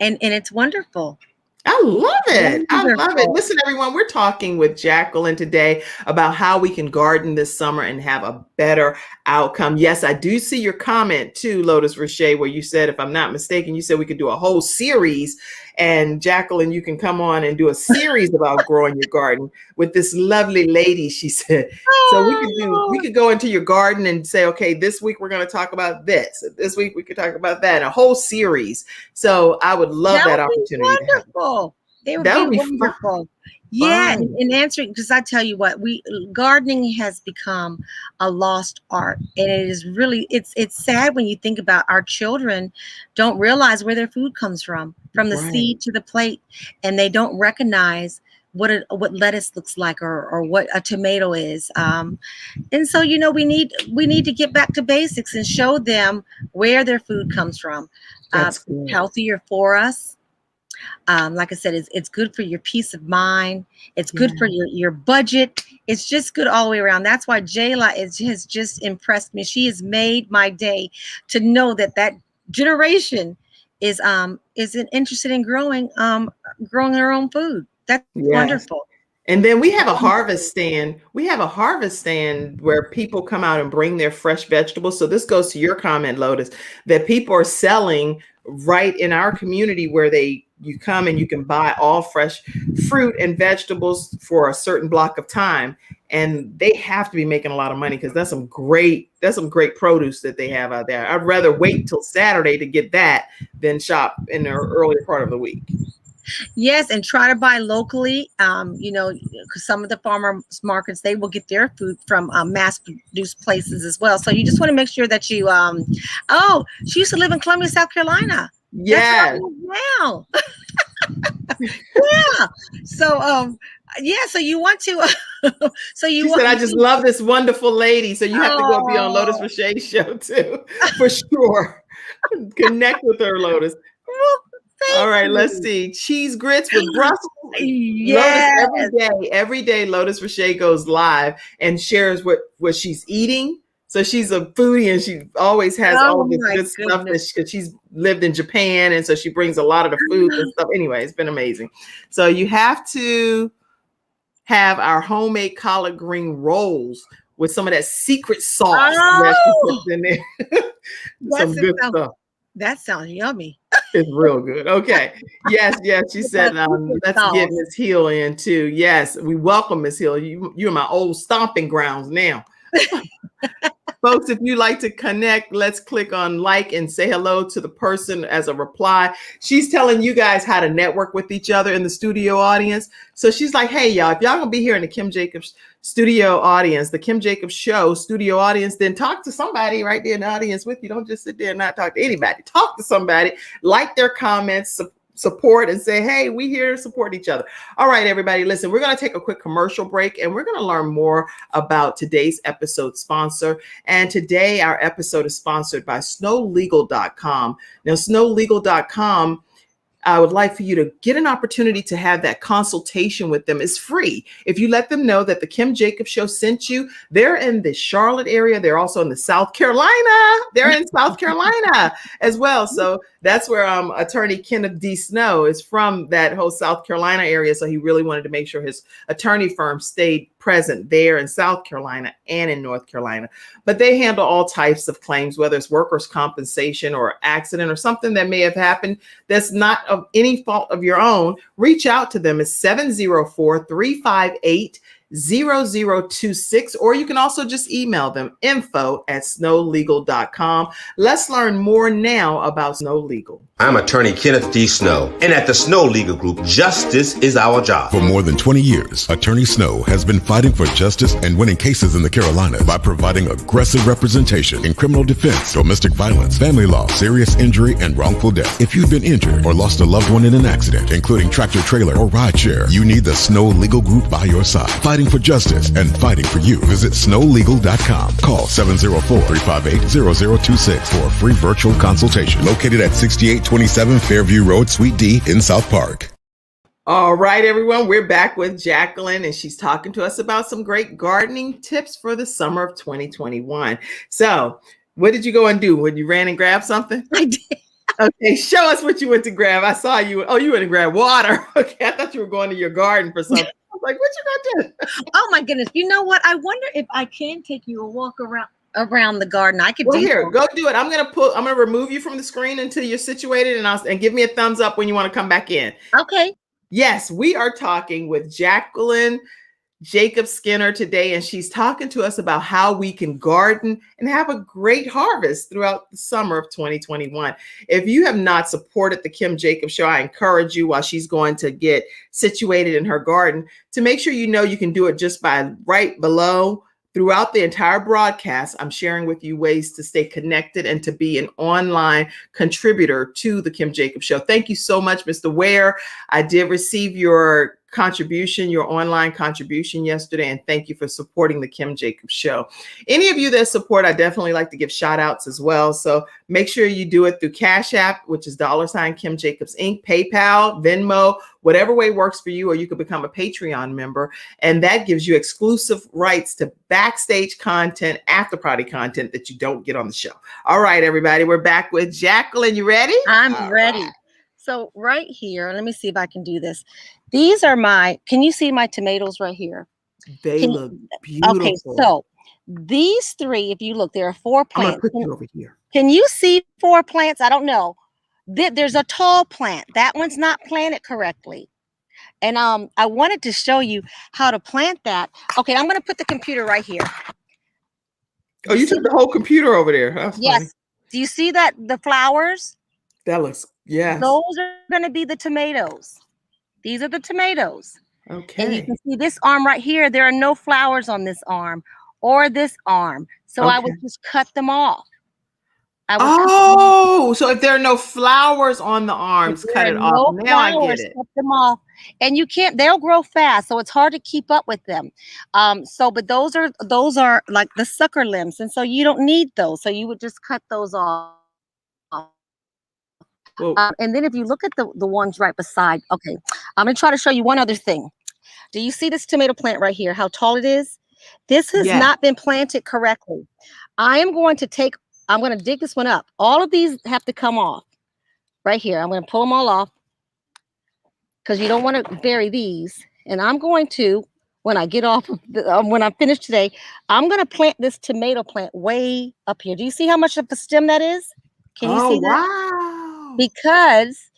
And it's wonderful. I love it. I love it. Wonderful. Listen, everyone, we're talking with Jacqueline today about how we can garden this summer and have a better outcome. Yes, I do see your comment too, Lotus Roche, where you said, if I'm not mistaken, you said we could do a whole series. And Jacqueline, you can come on and do a series about growing your garden with this lovely lady, she said. So we could go into your garden and say, okay, this week we're going to talk about this. This week we could talk about that, a whole series. So I would love that opportunity. Wonderful. They would be wonderful. Yeah, and answering, because I tell you what, gardening has become a lost art, and it is really, it's sad when you think about our children don't realize where their food comes from the seed to the plate, and they don't recognize what lettuce looks like or what a tomato is. And so we need to get back to basics and show them where their food comes from. That's healthier for us. Like I said, it's good for your peace of mind. It's good for your budget. It's just good all the way around. That's why Jayla has just impressed me. She has made my day to know that generation is interested in growing their own food. That's wonderful. And then we have a harvest stand. We have a harvest stand where people come out and bring their fresh vegetables. So this goes to your comment, Lotus, that people are selling right in our community where you come and you can buy all fresh fruit and vegetables for a certain block of time. And they have to be making a lot of money because that's some great produce that they have out there. I'd rather wait till Saturday to get that than shop in the earlier part of the week. Yes, and try to buy locally. Because some of the farmers markets, they will get their food from mass-produced places as well. So you just want to make sure that you. She used to live in Columbia, South Carolina. Yeah. Wow. Yeah. So so you want to. She said, I just love this wonderful lady. So you have to go be on Lotus Roche's show too, for sure. Connect with her, Lotus. All right, let's see. Cheese grits with Brussels. Yes. Lotus, every day, Lotus Roche goes live and shares what she's eating. So she's a foodie, and she always has all of this good stuff because she's lived in Japan, and so she brings a lot of the food and stuff. Anyway, it's been amazing. So you have to have our homemade collard green rolls with some of that secret sauce that she puts in there. Some good stuff. That sounds yummy. It's real good. Okay. Yes. She said, let's get Miss Hill in too. Yes, we welcome Miss Hill. You're my old stomping grounds now. Folks, if you like to connect, let's click on like and say hello to the person as a reply. She's telling you guys how to network with each other in the studio audience. So she's like, hey, y'all, if y'all gonna be here in the Kim Jacobs studio audience, the Kim Jacobs show studio audience, then talk to somebody right there in the audience with you. Don't just sit there and not talk to anybody. Talk to somebody, like their comments, support, and say, hey, we here to support each other. All right, everybody, listen, we're going to take a quick commercial break and we're going to learn more about today's episode sponsor. And today our episode is sponsored by snowlegal.com. Now, snowlegal.com, I would like for you to get an opportunity to have that consultation with them. It's free. If you let them know that the Kim Jacobs Show sent you, they're in the Charlotte area. They're also in the South Carolina. They're in South Carolina as well. So that's where attorney Kenneth D. Snow is from, that whole South Carolina area. So he really wanted to make sure his attorney firm stayed present there in South Carolina and in North Carolina. But they handle all types of claims, whether it's workers' compensation or accident or something that may have happened that's not of any fault of your own. Reach out to them. It's 704-358-0026, or you can also just email them, info@snowlegal.com. Let's learn more now about Snow Legal. I'm attorney Kenneth D. Snow, and at the Snow Legal Group, justice is our job. For more than 20 years, Attorney Snow has been fighting for justice and winning cases in the Carolinas by providing aggressive representation in criminal defense, domestic violence, family law, serious injury, and wrongful death. If you've been injured or lost a loved one in an accident, including tractor trailer or rideshare, you need the Snow Legal Group by your side, fighting for justice and fighting for you. Visit snowlegal.com. Call 704-358-0026 for a free virtual consultation. Located at 6827 Fairview Road, Suite D in South Park. All right, everyone, we're back with Jacqueline, and she's talking to us about some great gardening tips for the summer of 2021. So what did you go and do? When you ran and grabbed something? I did. Okay, show us what you went to grab. I saw you. Oh, you went to grab water. Okay, I thought you were going to your garden for something. I was like, what you gonna do? Oh my goodness. You know what? I wonder if I can take you a walk around the garden. I could Well, do here, that. go do it. I'm gonna remove you from the screen until you're situated, and give me a thumbs up when you want to come back in. Okay. Yes, we are talking with Jacqueline Jacob Skinner today, and she's talking to us about how we can garden and have a great harvest throughout the summer of 2021. If you have not supported the Kim Jacob Show, I encourage you, while she's going to get situated in her garden, to make sure you know you can do it just by right below. Throughout the entire broadcast, I'm sharing with you ways to stay connected and to be an online contributor to the Kim Jacob Show. Thank you so much, Mr. Ware. I did receive your contribution, your online contribution yesterday, and thank you for supporting the Kim Jacob Show. Any of you that support, I definitely like to give shout outs as well. So make sure you do it through Cash App, which is $ Kim Jacobs Inc., PayPal, Venmo, whatever way works for you, or you could become a Patreon member. And that gives you exclusive rights to backstage content, after party content that you don't get on the show. All right, everybody, we're back with Jacqueline. You ready? I'm ready. So right here, let me see if I can do this. These are can you see my tomatoes right here? They look beautiful. Okay, so these three, if you look, there are 4 plants. I'm gonna put you over here. Can you see 4 plants? I don't know. There's a tall plant. That one's not planted correctly. And I wanted to show you how to plant that. Okay, I'm going to put the computer right here. Oh, you took the whole computer over there. That's yes. funny. Do you see that the flowers? That looks, yes. Those are going to be the tomatoes. These are the tomatoes. Okay. And you can see this arm right here. There are no flowers on this arm or this arm. So I would just cut them off. So if there are no flowers on the arms, cut it off. Now I get it. Cut them off. And you can't, they'll grow fast. So it's hard to keep up with them. But those are like the sucker limbs. And so you don't need those. So you would just cut those off. And then if you look at the ones right beside, okay, I'm going to try to show you one other thing. Do you see this tomato plant right here, how tall it is? This has not been planted correctly. I'm going to dig this one up. All of these have to come off right here. I'm going to pull them all off because you don't want to bury these. And I'm going to, when I get off, when I'm finished today, I'm going to plant this tomato plant way up here. Do you see how much of a stem that is? Can you see that? Wow. Because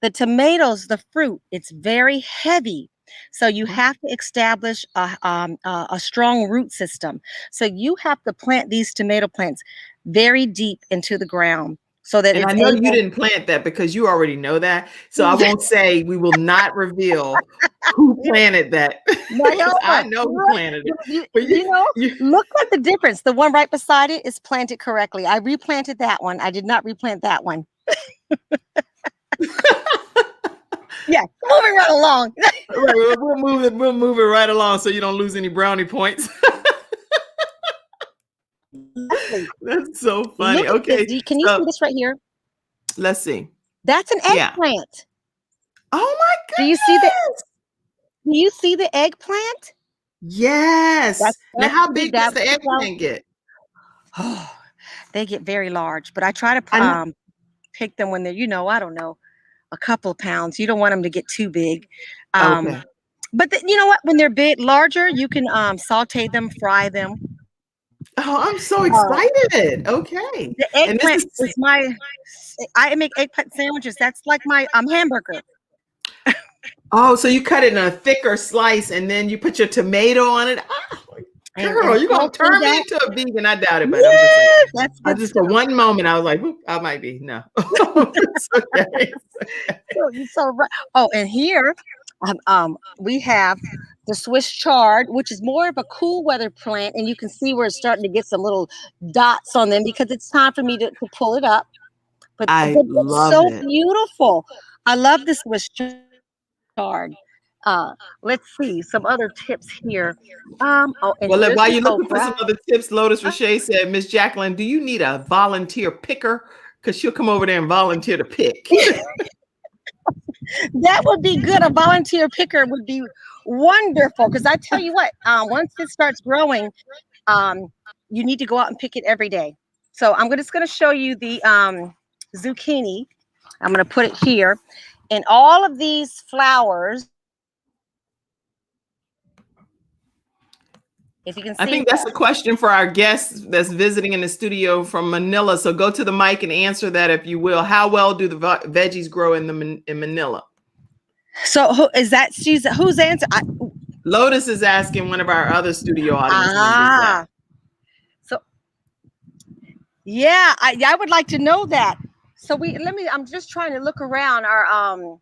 the tomatoes, the fruit, it's very heavy. So you have to establish a strong root system. So you have to plant these tomato plants very deep into the ground so that And I it's know you able. didn't plant that because you already know that. So I won't say, we will not reveal who planted that. Because I Naoma, know who right? planted it. You, But you know, you, look at the difference. The one right beside it is planted correctly. I replanted that one. I did not replant that one. Yeah, moving right along. right, we'll move it right along so you don't lose any brownie points. That's so funny. Look at this. Okay, Can you see so this right here? let's see. That's an Yeah. eggplant. Oh my Do you see the goodness. do you see the eggplant? Yes. Now, how big does the that's eggplant get? Oh, they get very large, but I try to I know. pick them when they're, I don't know, a couple of pounds. You don't want them to get too big. Okay. But you know what? When they're big, larger, you can saute them, fry them. Oh, I'm so Uh, excited. Okay. the And this eggplant is is I make eggplant sandwiches. That's like my hamburger. oh, so you cut it in a thicker slice and then you put your tomato on it. Ah, girl, And you're gonna saute turn me that. into a vegan. I doubt it, but I'm just saying. Yes, that's I good just stuff. for one moment I was like, "Whoop, I might be." No. It's okay. So right. Oh, and here, we have the Swiss chard, which is more of a cool weather plant, and you can see where it's starting to get some little dots on them because it's time for me to pull it up. But I it's love so it. beautiful. I love the Swiss chard. Let's see some other tips here. Oh, and Well, here's while the you're looking for some okra. other tips, Lotus Rashay said, Miss Jacqueline, do you need a volunteer picker? Because she'll come over there and volunteer to pick. That would be good. A volunteer picker would be wonderful. Because I tell you what, once it starts growing, you need to go out and pick it every day. So I'm just going to show you the zucchini. I'm going to put it here. And all of these flowers, if you can see I think that's a question for our guest that's visiting in the studio from Manila. So go to the mic and answer that, if you will. How well do the veggies grow in Manila? So who is that? Whose answer? Lotus is asking one of our other studio audience members that. So yeah, I would like to know that. So I'm just trying to look around our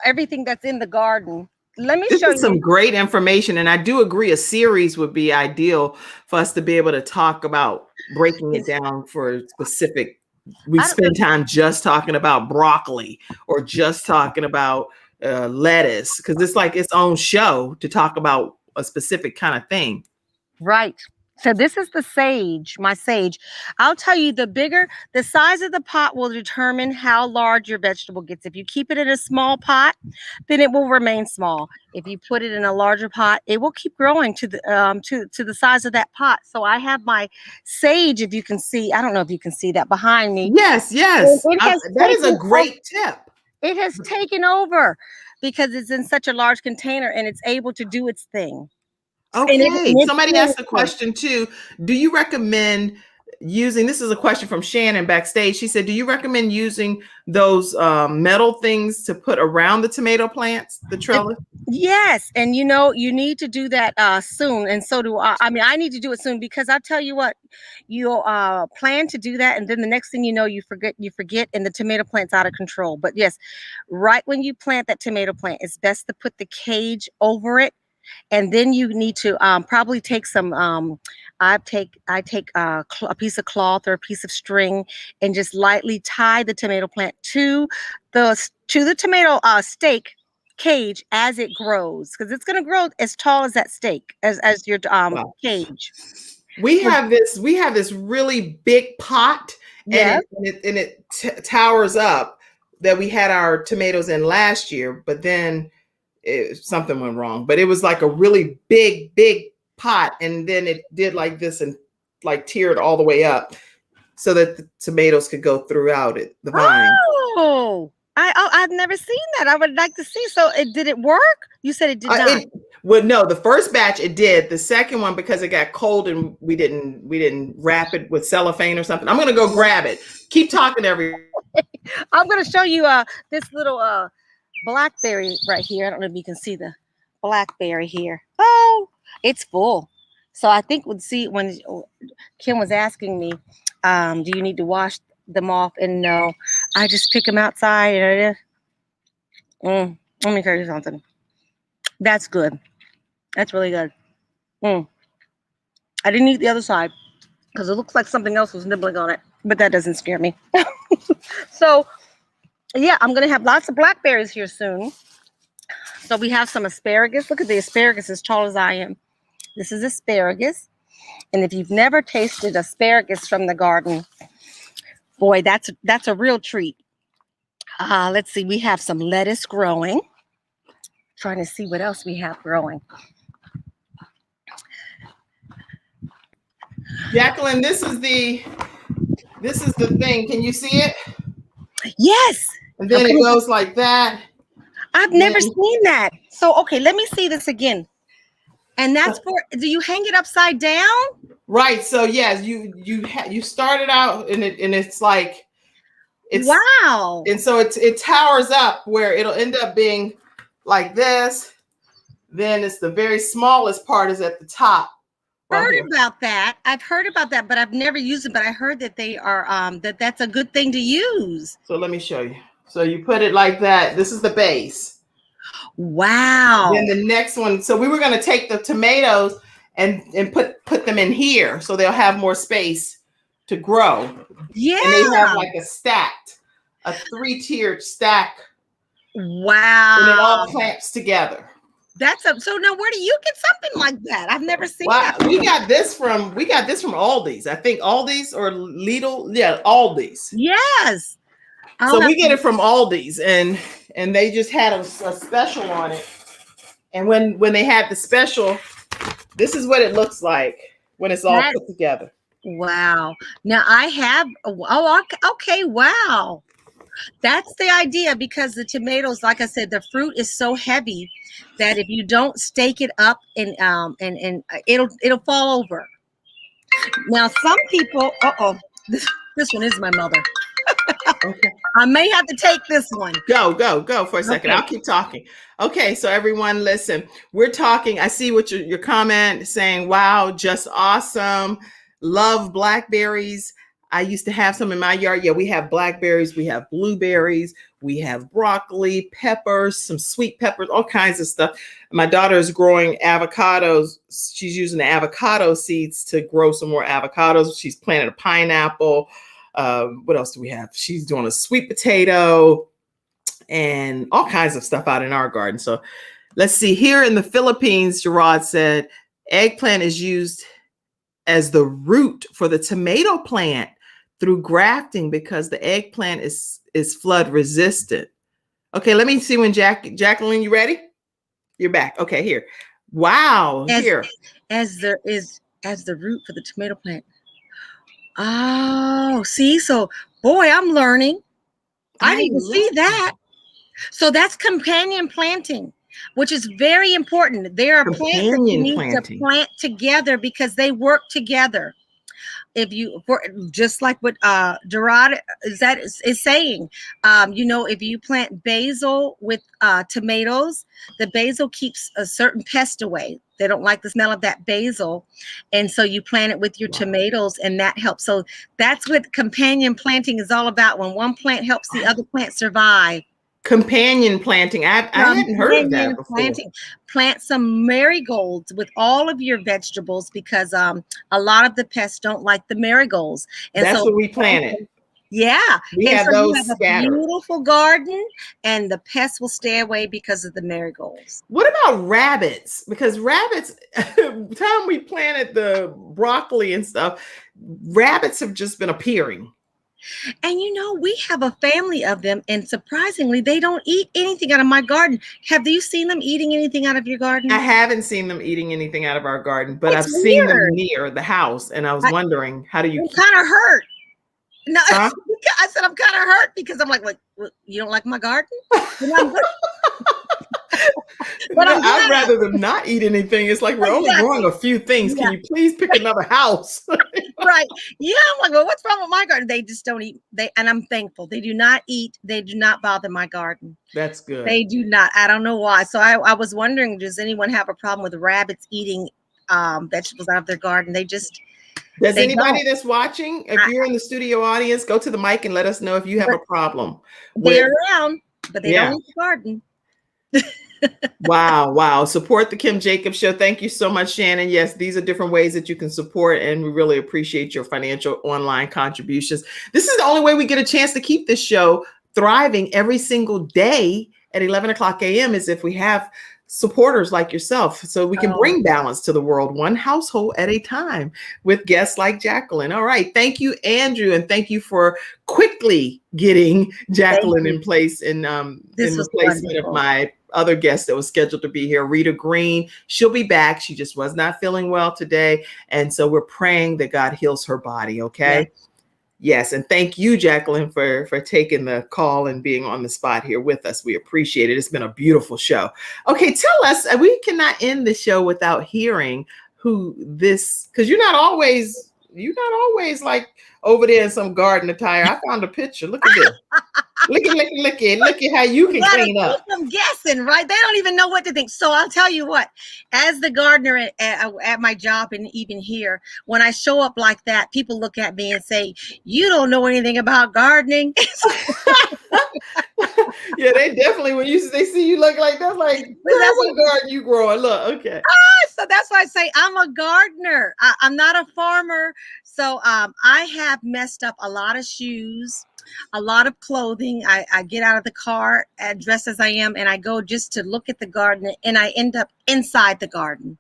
everything that's in the garden. Let me This show is some you. great information, and I do agree a series would be ideal for us to be able to talk about breaking it down for specific. We spend time just talking about broccoli or just talking about lettuce, because it's like its own show to talk about a specific kind of thing. Right. So this is the sage, my sage. I'll tell you, the size of the pot will determine how large your vegetable gets. If you keep it in a small pot, then it will remain small. If you put it in a larger pot, it will keep growing to the size of that pot. So I have my sage, if you can see, I don't know if you can see that behind me. Yes, that is a great tip. It has taken over because it's in such a large container and it's able to do its thing. Okay, somebody asked a question too. Do you recommend using, this is a question from Shannon backstage. She said, do you recommend using those metal things to put around the tomato plants, the trellis? Yes, and you need to do that soon, and so do I. I mean, I need to do it soon because I tell you what, you'll plan to do that, and then the next thing you know, you forget, and the tomato plant's out of control. But yes, right when you plant that tomato plant, it's best to put the cage over it. And then you need to probably take some. I take a piece of cloth or a piece of string and just lightly tie the tomato plant to the tomato stake cage as it grows, because it's going to grow as tall as that stake as your Wow. cage. We have this really big pot, Yes. and it towers up, that we had our tomatoes in last year, but then something went wrong. But it was like a really big pot, and then it did like this and like tiered all the way up so that the tomatoes could go throughout it, the vine. Oh, I've never seen that. I would like to see. So did it work? You said it did not. Well, no, the first batch it did. The second one, because it got cold and we didn't wrap it with cellophane or something. I'm gonna go grab it. Keep talking, everyone. I'm going to show you this little blackberry right here. I don't know if you can see the blackberry here. Oh, it's full. So I think we'd see when Kim was asking me, do you need to wash them off? And no, I just pick them outside. Let me tell you something. That's good. That's really good. I didn't eat the other side because it looks like something else was nibbling on it, but that doesn't scare me. So yeah, I'm gonna have lots of blackberries here soon. So we have some asparagus. Look at the asparagus as tall as I am. This is asparagus. And if you've never tasted asparagus from the garden, boy, that's a real treat. Let's see, we have some lettuce growing. Trying to see what else we have growing. Jacqueline, this is the thing. Can you see it? Yes. And then it goes like that. I've never seen that. So, okay, let me see this again. And that's for, do you hang it upside down? Right. So yes, you started out and it's like, wow. And so it towers up where it'll end up being like this. Then it's the very smallest part is at the top. Heard about that. I've heard about that, but I've never used it. But I heard that they are that's a good thing to use. So let me show you. So you put it like that. This is the base. Wow. Then the next one. So we were going to take the tomatoes and put them in here so they'll have more space to grow. Yeah. And they have like a 3-tiered stack. Wow. And it all clamps together. So now where do you get something like that? I've never seen that. We got this from Aldi's. I think Aldi's or Lidl. Yeah, Aldi's. Yes. So we get it from Aldi's and they just had a special on it. And when they had the special, this is what it looks like when it's all put together. Wow. Now I have, okay. Wow. That's the idea, because the tomatoes, like I said, the fruit is so heavy that if you don't stake it up and it'll fall over. Now some people, this one is my mother. Okay. I may have to take this one. Go for a second. Okay. I'll keep talking. Okay, so everyone listen. We're talking. I see what your comment saying, wow, just awesome. Love blackberries. I used to have some in my yard. Yeah, we have blackberries, we have blueberries, we have broccoli, peppers, some sweet peppers, all kinds of stuff. My daughter is growing avocados. She's using the avocado seeds to grow some more avocados. She's planted a pineapple. What else do we have? She's doing a sweet potato and all kinds of stuff out in our garden. So let's see. Here in the Philippines, Gerard said, eggplant is used as the root for the tomato plant through grafting because the eggplant is flood resistant. Okay, let me see when Jacqueline, you ready? You're back. Okay, here. Wow, here. As the root for the tomato plant. Oh, see, so boy, I'm learning. I didn't see that. So that's companion planting, which is very important. There are plants that you need to plant together because they work together. If you, just like what Gerard is saying, if you plant basil with tomatoes, the basil keeps a certain pest away. They don't like the smell of that basil. And so you plant it with your tomatoes and that helps. So that's what companion planting is all about. When one plant helps the other plant survive. Companion planting. I hadn't heard of that before. Plant some marigolds with all of your vegetables because a lot of the pests don't like the marigolds. And that's what we planted. Yeah. We have those scattered. A beautiful garden and the pests will stay away because of the marigolds. What about rabbits? Because rabbits, time we planted the broccoli and stuff, rabbits have just been appearing. And we have a family of them, and surprisingly, they don't eat anything out of my garden. Have you seen them eating anything out of your garden? I haven't seen them eating anything out of our garden, but I've seen them near the house, and I was wondering, how do you? I'm kind of hurt. No, huh? I said I'm kind of hurt because I'm like, you don't like my garden? But I'd rather them not eat anything. It's like we're only growing a few things. Can you please pick another house? Right. Yeah. I'm like, well, what's wrong with my garden? They just don't eat. And I'm thankful. They do not eat. They do not bother my garden. That's good. They do not. I don't know why. So I was wondering, does anyone have a problem with rabbits eating vegetables out of their garden? Does anybody that's watching, if you're in the studio audience, go to the mic and let us know if you have a problem. They're around, but they don't eat the garden. Wow. Support the Kim Jacobs Show. Thank you so much, Shannon. Yes, these are different ways that you can support, and we really appreciate your financial online contributions. This is the only way we get a chance to keep this show thriving every single day at 11 o'clock a.m. is if we have supporters like yourself, so we can bring balance to the world, one household at a time, with guests like Jacqueline. All right. Thank you, Andrew. And thank you for quickly getting Jacqueline in place in replacement of my other guest that was scheduled to be here, Rita Green. She'll be back. She just was not feeling well today. And so we're praying that God heals her body. Okay. Yes. And thank you, Jacqueline, for taking the call and being on the spot here with us. We appreciate it. It's been a beautiful show. Okay. Tell us, we cannot end the show without hearing who this, because you're not always like over there in some garden attire. I found a picture. Look at this. Look at how you can clean up. I'm guessing, right? They don't even know what to think. So I'll tell you what, as the gardener at my job and even here, when I show up like that, people look at me and say, you don't know anything about gardening. Yeah, they definitely, when they see you look like that, like, that's what garden you growing. Look, okay. So that's why I say I'm a gardener. I'm not a farmer. So I have messed up a lot of shoes, a lot of clothing. I get out of the car dressed as I am, and I go just to look at the garden, and I end up inside the garden.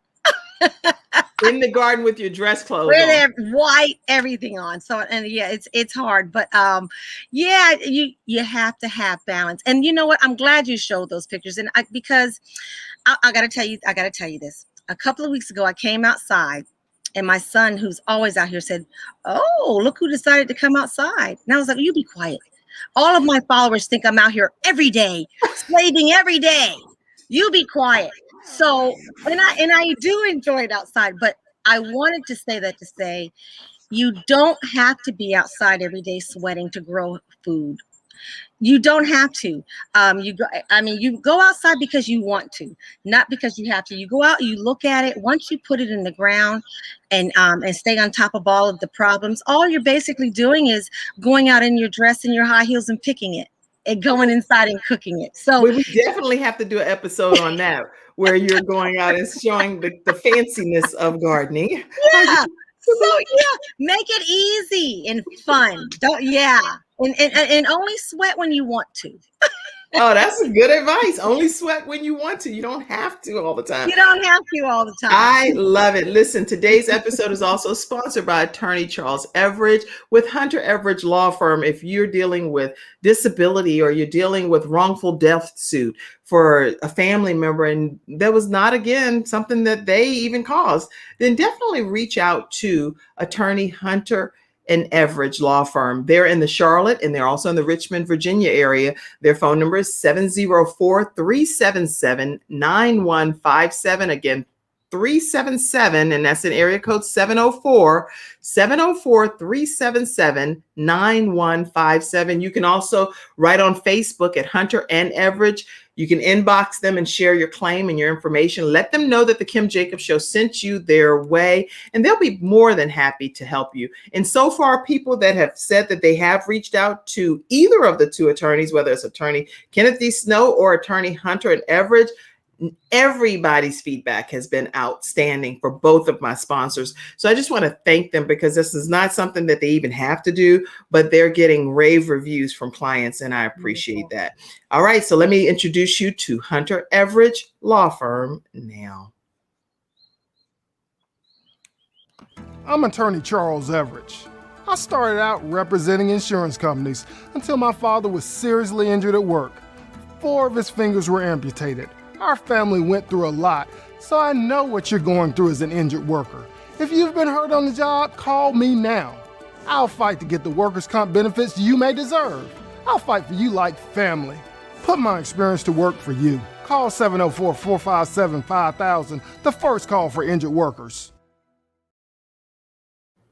In the garden with your dress clothes with white everything on. So, and yeah, it's hard, but yeah, you have to have balance. And you know what, I'm glad you showed those pictures, and because I gotta tell you this. A couple of weeks ago, I came outside, and my son, who's always out here, said, oh, look who decided to come outside. And I was like, you be quiet. All of my followers think I'm out here every day, slaving every day. You be quiet. So, and I do enjoy it outside, but I wanted to say that to say, you don't have to be outside every day sweating to grow food. You don't have to. You go outside because you want to, not because you have to. You go out, you look at it. Once you put it in the ground and stay on top of all of the problems, all you're basically doing is going out in your dress and your high heels and picking it and going inside and cooking it. So we definitely have to do an episode on that, where you're going out and showing the fanciness of gardening. Yeah. So yeah, make it easy and fun. And only sweat when you want to. Oh, that's a good advice. Only sweat when you want to. You don't have to all the time. You don't have to all the time. I love it. Listen, today's episode is also sponsored by attorney Charles Everidge with Hunter Everidge Law Firm. If you're dealing with disability or you're dealing with wrongful death suit for a family member, and that was not, again, something that they even caused, then definitely reach out to attorney Hunter and Everidge Law Firm. They're in the Charlotte, and they're also in the Richmond, Virginia area. Their phone number is 704-377-9157. Again, 377, and that's in area code 704-377-9157. You can also write on Facebook at Hunter and Everidge. You can inbox them and share your claim and your information. Let them know that the Kim Jacobs Show sent you their way, and they'll be more than happy to help you. And so far, people that have said that they have reached out to either of the two attorneys, whether it's attorney Kenneth D. Snow or attorney Hunter and Everidge, everybody's feedback has been outstanding for both of my sponsors. So I just want to thank them, because this is not something that they even have to do, but they're getting rave reviews from clients, and I appreciate that. All right, so let me introduce you to Hunter Everidge Law Firm now. I'm attorney Charles Everidge. I started out representing insurance companies until my father was seriously injured at work. 4 of his fingers were amputated. Our family went through a lot, so I know what you're going through as an injured worker. If you've been hurt on the job, call me now. I'll fight to get the workers' comp benefits you may deserve. I'll fight for you like family. Put my experience to work for you. Call 704-457-5000, the first call for injured workers.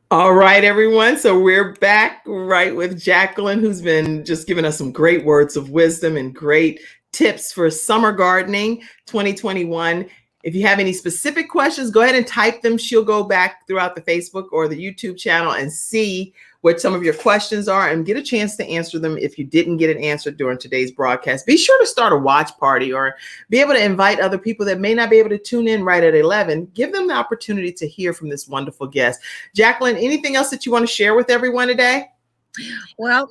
All right, everyone. So we're back right with Jacqueline, who's been just giving us some great words of wisdom and great tips for summer gardening 2021. If you have any specific questions, go ahead and type them. She'll go back throughout the Facebook or the YouTube channel and see what some of your questions are and get a chance to answer them if you didn't get an answer during today's broadcast. Be sure to start a watch party or be able to invite other people that may not be able to tune in right at 11. Give them the opportunity to hear from this wonderful guest. Jacqueline, anything else that you want to share with everyone today? Well,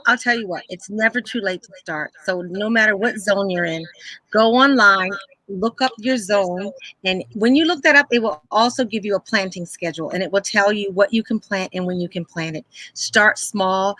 I'll tell you what, it's never too late to start. So no matter what zone you're in, go online, look up your zone. And when you look that up, it will also give you a planting schedule and it will tell you what you can plant and when you can plant it. Start small,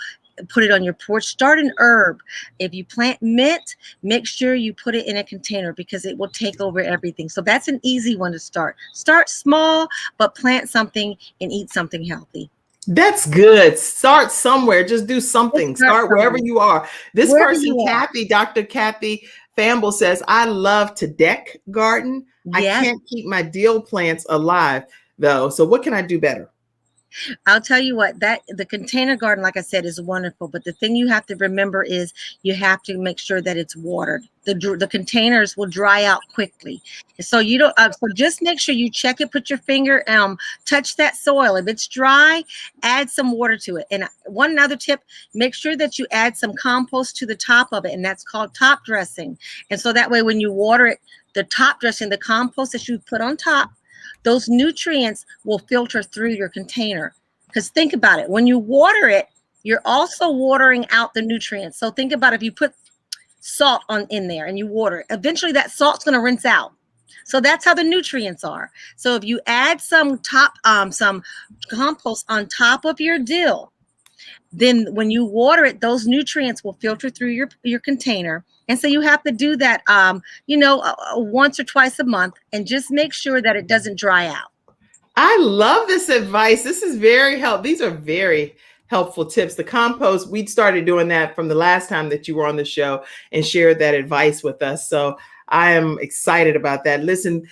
put it on your porch, start an herb. If you plant mint, make sure you put it in a container because it will take over everything. So that's an easy one to start. Start small, but plant something and eat something healthy. That's good. Start somewhere. Just do something. Start wherever you are. This person, Kathy, Dr. Kathy Famble says, I love to deck garden. Yes. I can't keep my dill plants alive though. So what can I do better? I'll tell you what, that the container garden, like I said, is wonderful. But the thing you have to remember is you have to make sure that it's watered. The containers will dry out quickly. So you don't. So just make sure you check it. Put your finger, touch that soil. If it's dry, add some water to it. And one other tip: make sure that you add some compost to the top of it, and that's called top dressing. And so that way, when you water it, the top dressing, the compost that you put on top, those nutrients will filter through your container. Because think about it, when you water it, you're also watering out the nutrients. So think about if you put salt in there and you water it, eventually that salt's going to rinse out. So that's how the nutrients are. So if you add some compost on top of your dill, then when you water it, those nutrients will filter through your container. And so you have to do that, once or twice a month, and just make sure that it doesn't dry out. I love this advice. This is very helpful. These are very helpful tips. The compost, we started doing that from the last time that you were on the show and shared that advice with us. So I am excited about that. Listen,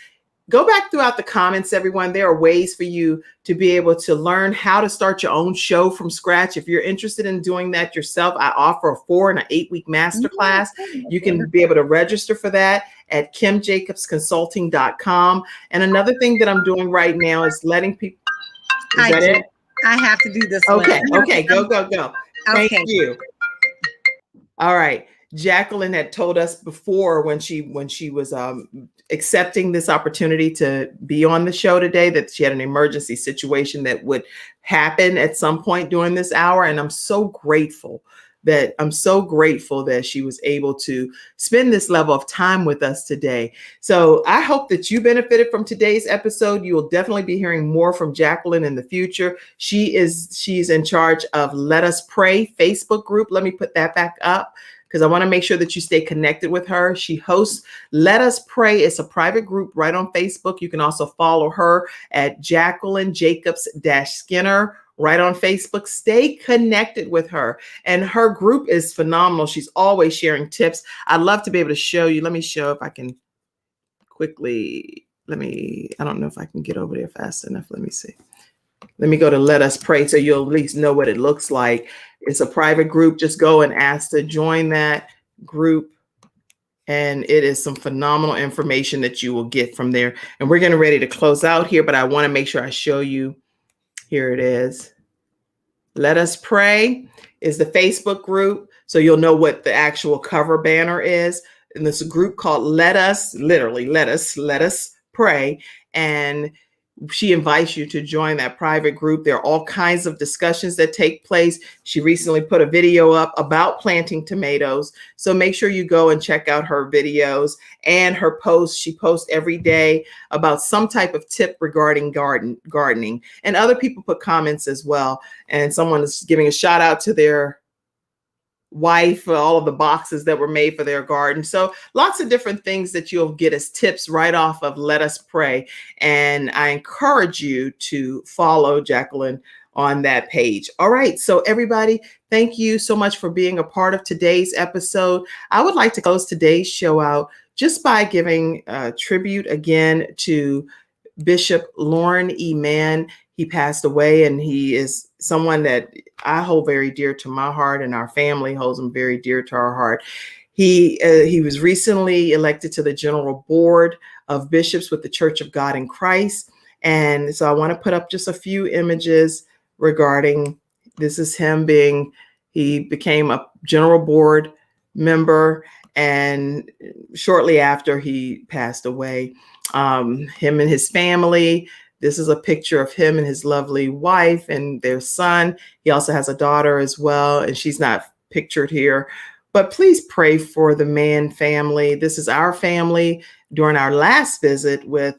go back throughout the comments, everyone. There are ways for you to be able to learn how to start your own show from scratch. If you're interested in doing that yourself, I offer a 4 and an 8-week masterclass. You can be able to register for that at kimjacobsconsulting.com. And another thing that I'm doing right now is letting people. Is that it? I have to do this. Okay. one. Okay. Go. Thank you. All right. Jacqueline had told us before when she was accepting this opportunity to be on the show today that she had an emergency situation that would happen at some point during this hour. And I'm so grateful that she was able to spend this level of time with us today. So I hope that you benefited from today's episode. You will definitely be hearing more from Jacqueline in the future. She's in charge of Let Us Pray Facebook group. Let me put that back up, because I want to make sure that you stay connected with her. She hosts Let Us Pray. It's a private group right on Facebook. You can also follow her at Jacqueline Jacobs-Skinner right on Facebook. Stay connected with her. And her group is phenomenal. She's always sharing tips. I'd love to be able to show you. Let me show if I can quickly. I don't know if I can get over there fast enough. Let me see. Let me go to Let Us Pray so you'll at least know what it looks like. It's a private group. Just go and ask to join that group. And it is some phenomenal information that you will get from there. And we're getting ready to close out here, but I want to make sure I show you. Here it is. Let Us Pray is the Facebook group. So you'll know what the actual cover banner is. And there's a group called Let Us Pray. And she invites you to join that private group. There are all kinds of discussions that take place. She recently put a video up about planting tomatoes. So make sure you go and check out her videos and her posts. She posts every day about some type of tip regarding gardening. And other people put comments as well. And someone is giving a shout out to their wife for all of the boxes that were made for their garden. So lots of different things that you'll get as tips right off of Let Us Pray. And I encourage you to follow Jacqueline on that page. All right. So everybody, thank you so much for being a part of today's episode. I would like to close today's show out just by giving tribute again to Bishop Lauren E. Mann. He passed away, and he is someone that I hold very dear to my heart, and our family holds him very dear to our heart. He was recently elected to the General Board of Bishops with the Church of God in Christ. And so I want to put up just a few images regarding, this is him he became a General Board member, and shortly after he passed away, him and his family. This is a picture of him and his lovely wife and their son. He also has a daughter as well, and she's not pictured here. But please pray for the Mann family. This is our family during our last visit with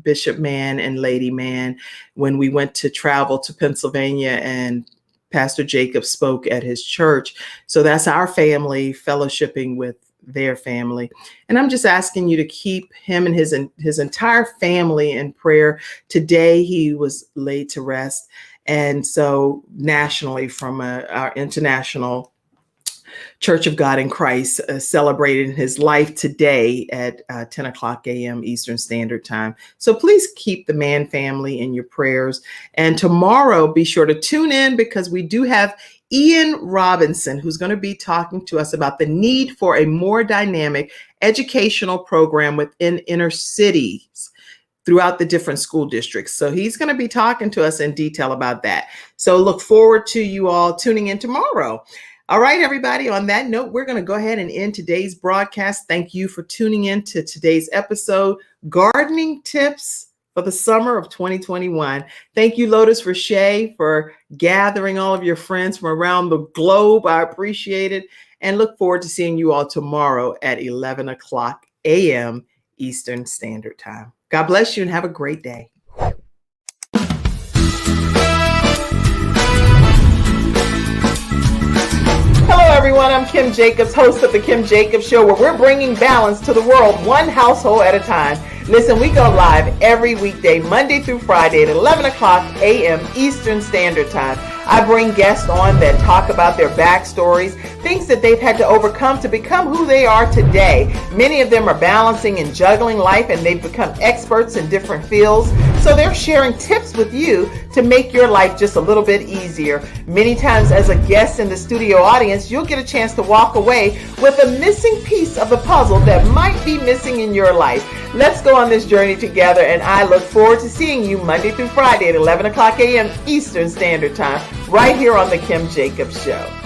Bishop Mann and Lady Mann, when we went to travel to Pennsylvania and Pastor Jacob spoke at his church. So that's our family fellowshipping with their family. And I'm just asking you to keep him and his entire family in prayer. Today, he was laid to rest. And so nationally, from our international Church of God in Christ, celebrating his life today at 10 o'clock a.m. Eastern Standard Time. So please keep the Mann family in your prayers. And tomorrow, be sure to tune in, because we do have Ian Robinson, who's going to be talking to us about the need for a more dynamic educational program within inner cities throughout the different school districts. So he's going to be talking to us in detail about that. So look forward to you all tuning in tomorrow. All right, everybody, on that note, we're going to go ahead and end today's broadcast. Thank you for tuning in to today's episode, Gardening Tips for the Summer of 2021. Thank you, Lotus Rashay, for gathering all of your friends from around the globe. I appreciate it, and look forward to seeing you all tomorrow at 11 o'clock a.m. Eastern Standard Time. God bless you and have a great day. Hello, everyone. I'm Kim Jacobs, host of The Kim Jacobs Show, where we're bringing balance to the world, one household at a time. Listen, we go live every weekday, Monday through Friday at 11 o'clock a.m. Eastern Standard Time. I bring guests on that talk about their backstories, things that they've had to overcome to become who they are today. Many of them are balancing and juggling life, and they've become experts in different fields. So they're sharing tips with you to make your life just a little bit easier. Many times as a guest in the studio audience, you'll get a chance to walk away with a missing piece of the puzzle that might be missing in your life. Let's go on this journey together, and I look forward to seeing you Monday through Friday at 11 o'clock a.m. Eastern Standard Time, right here on The Kim Jacobs Show.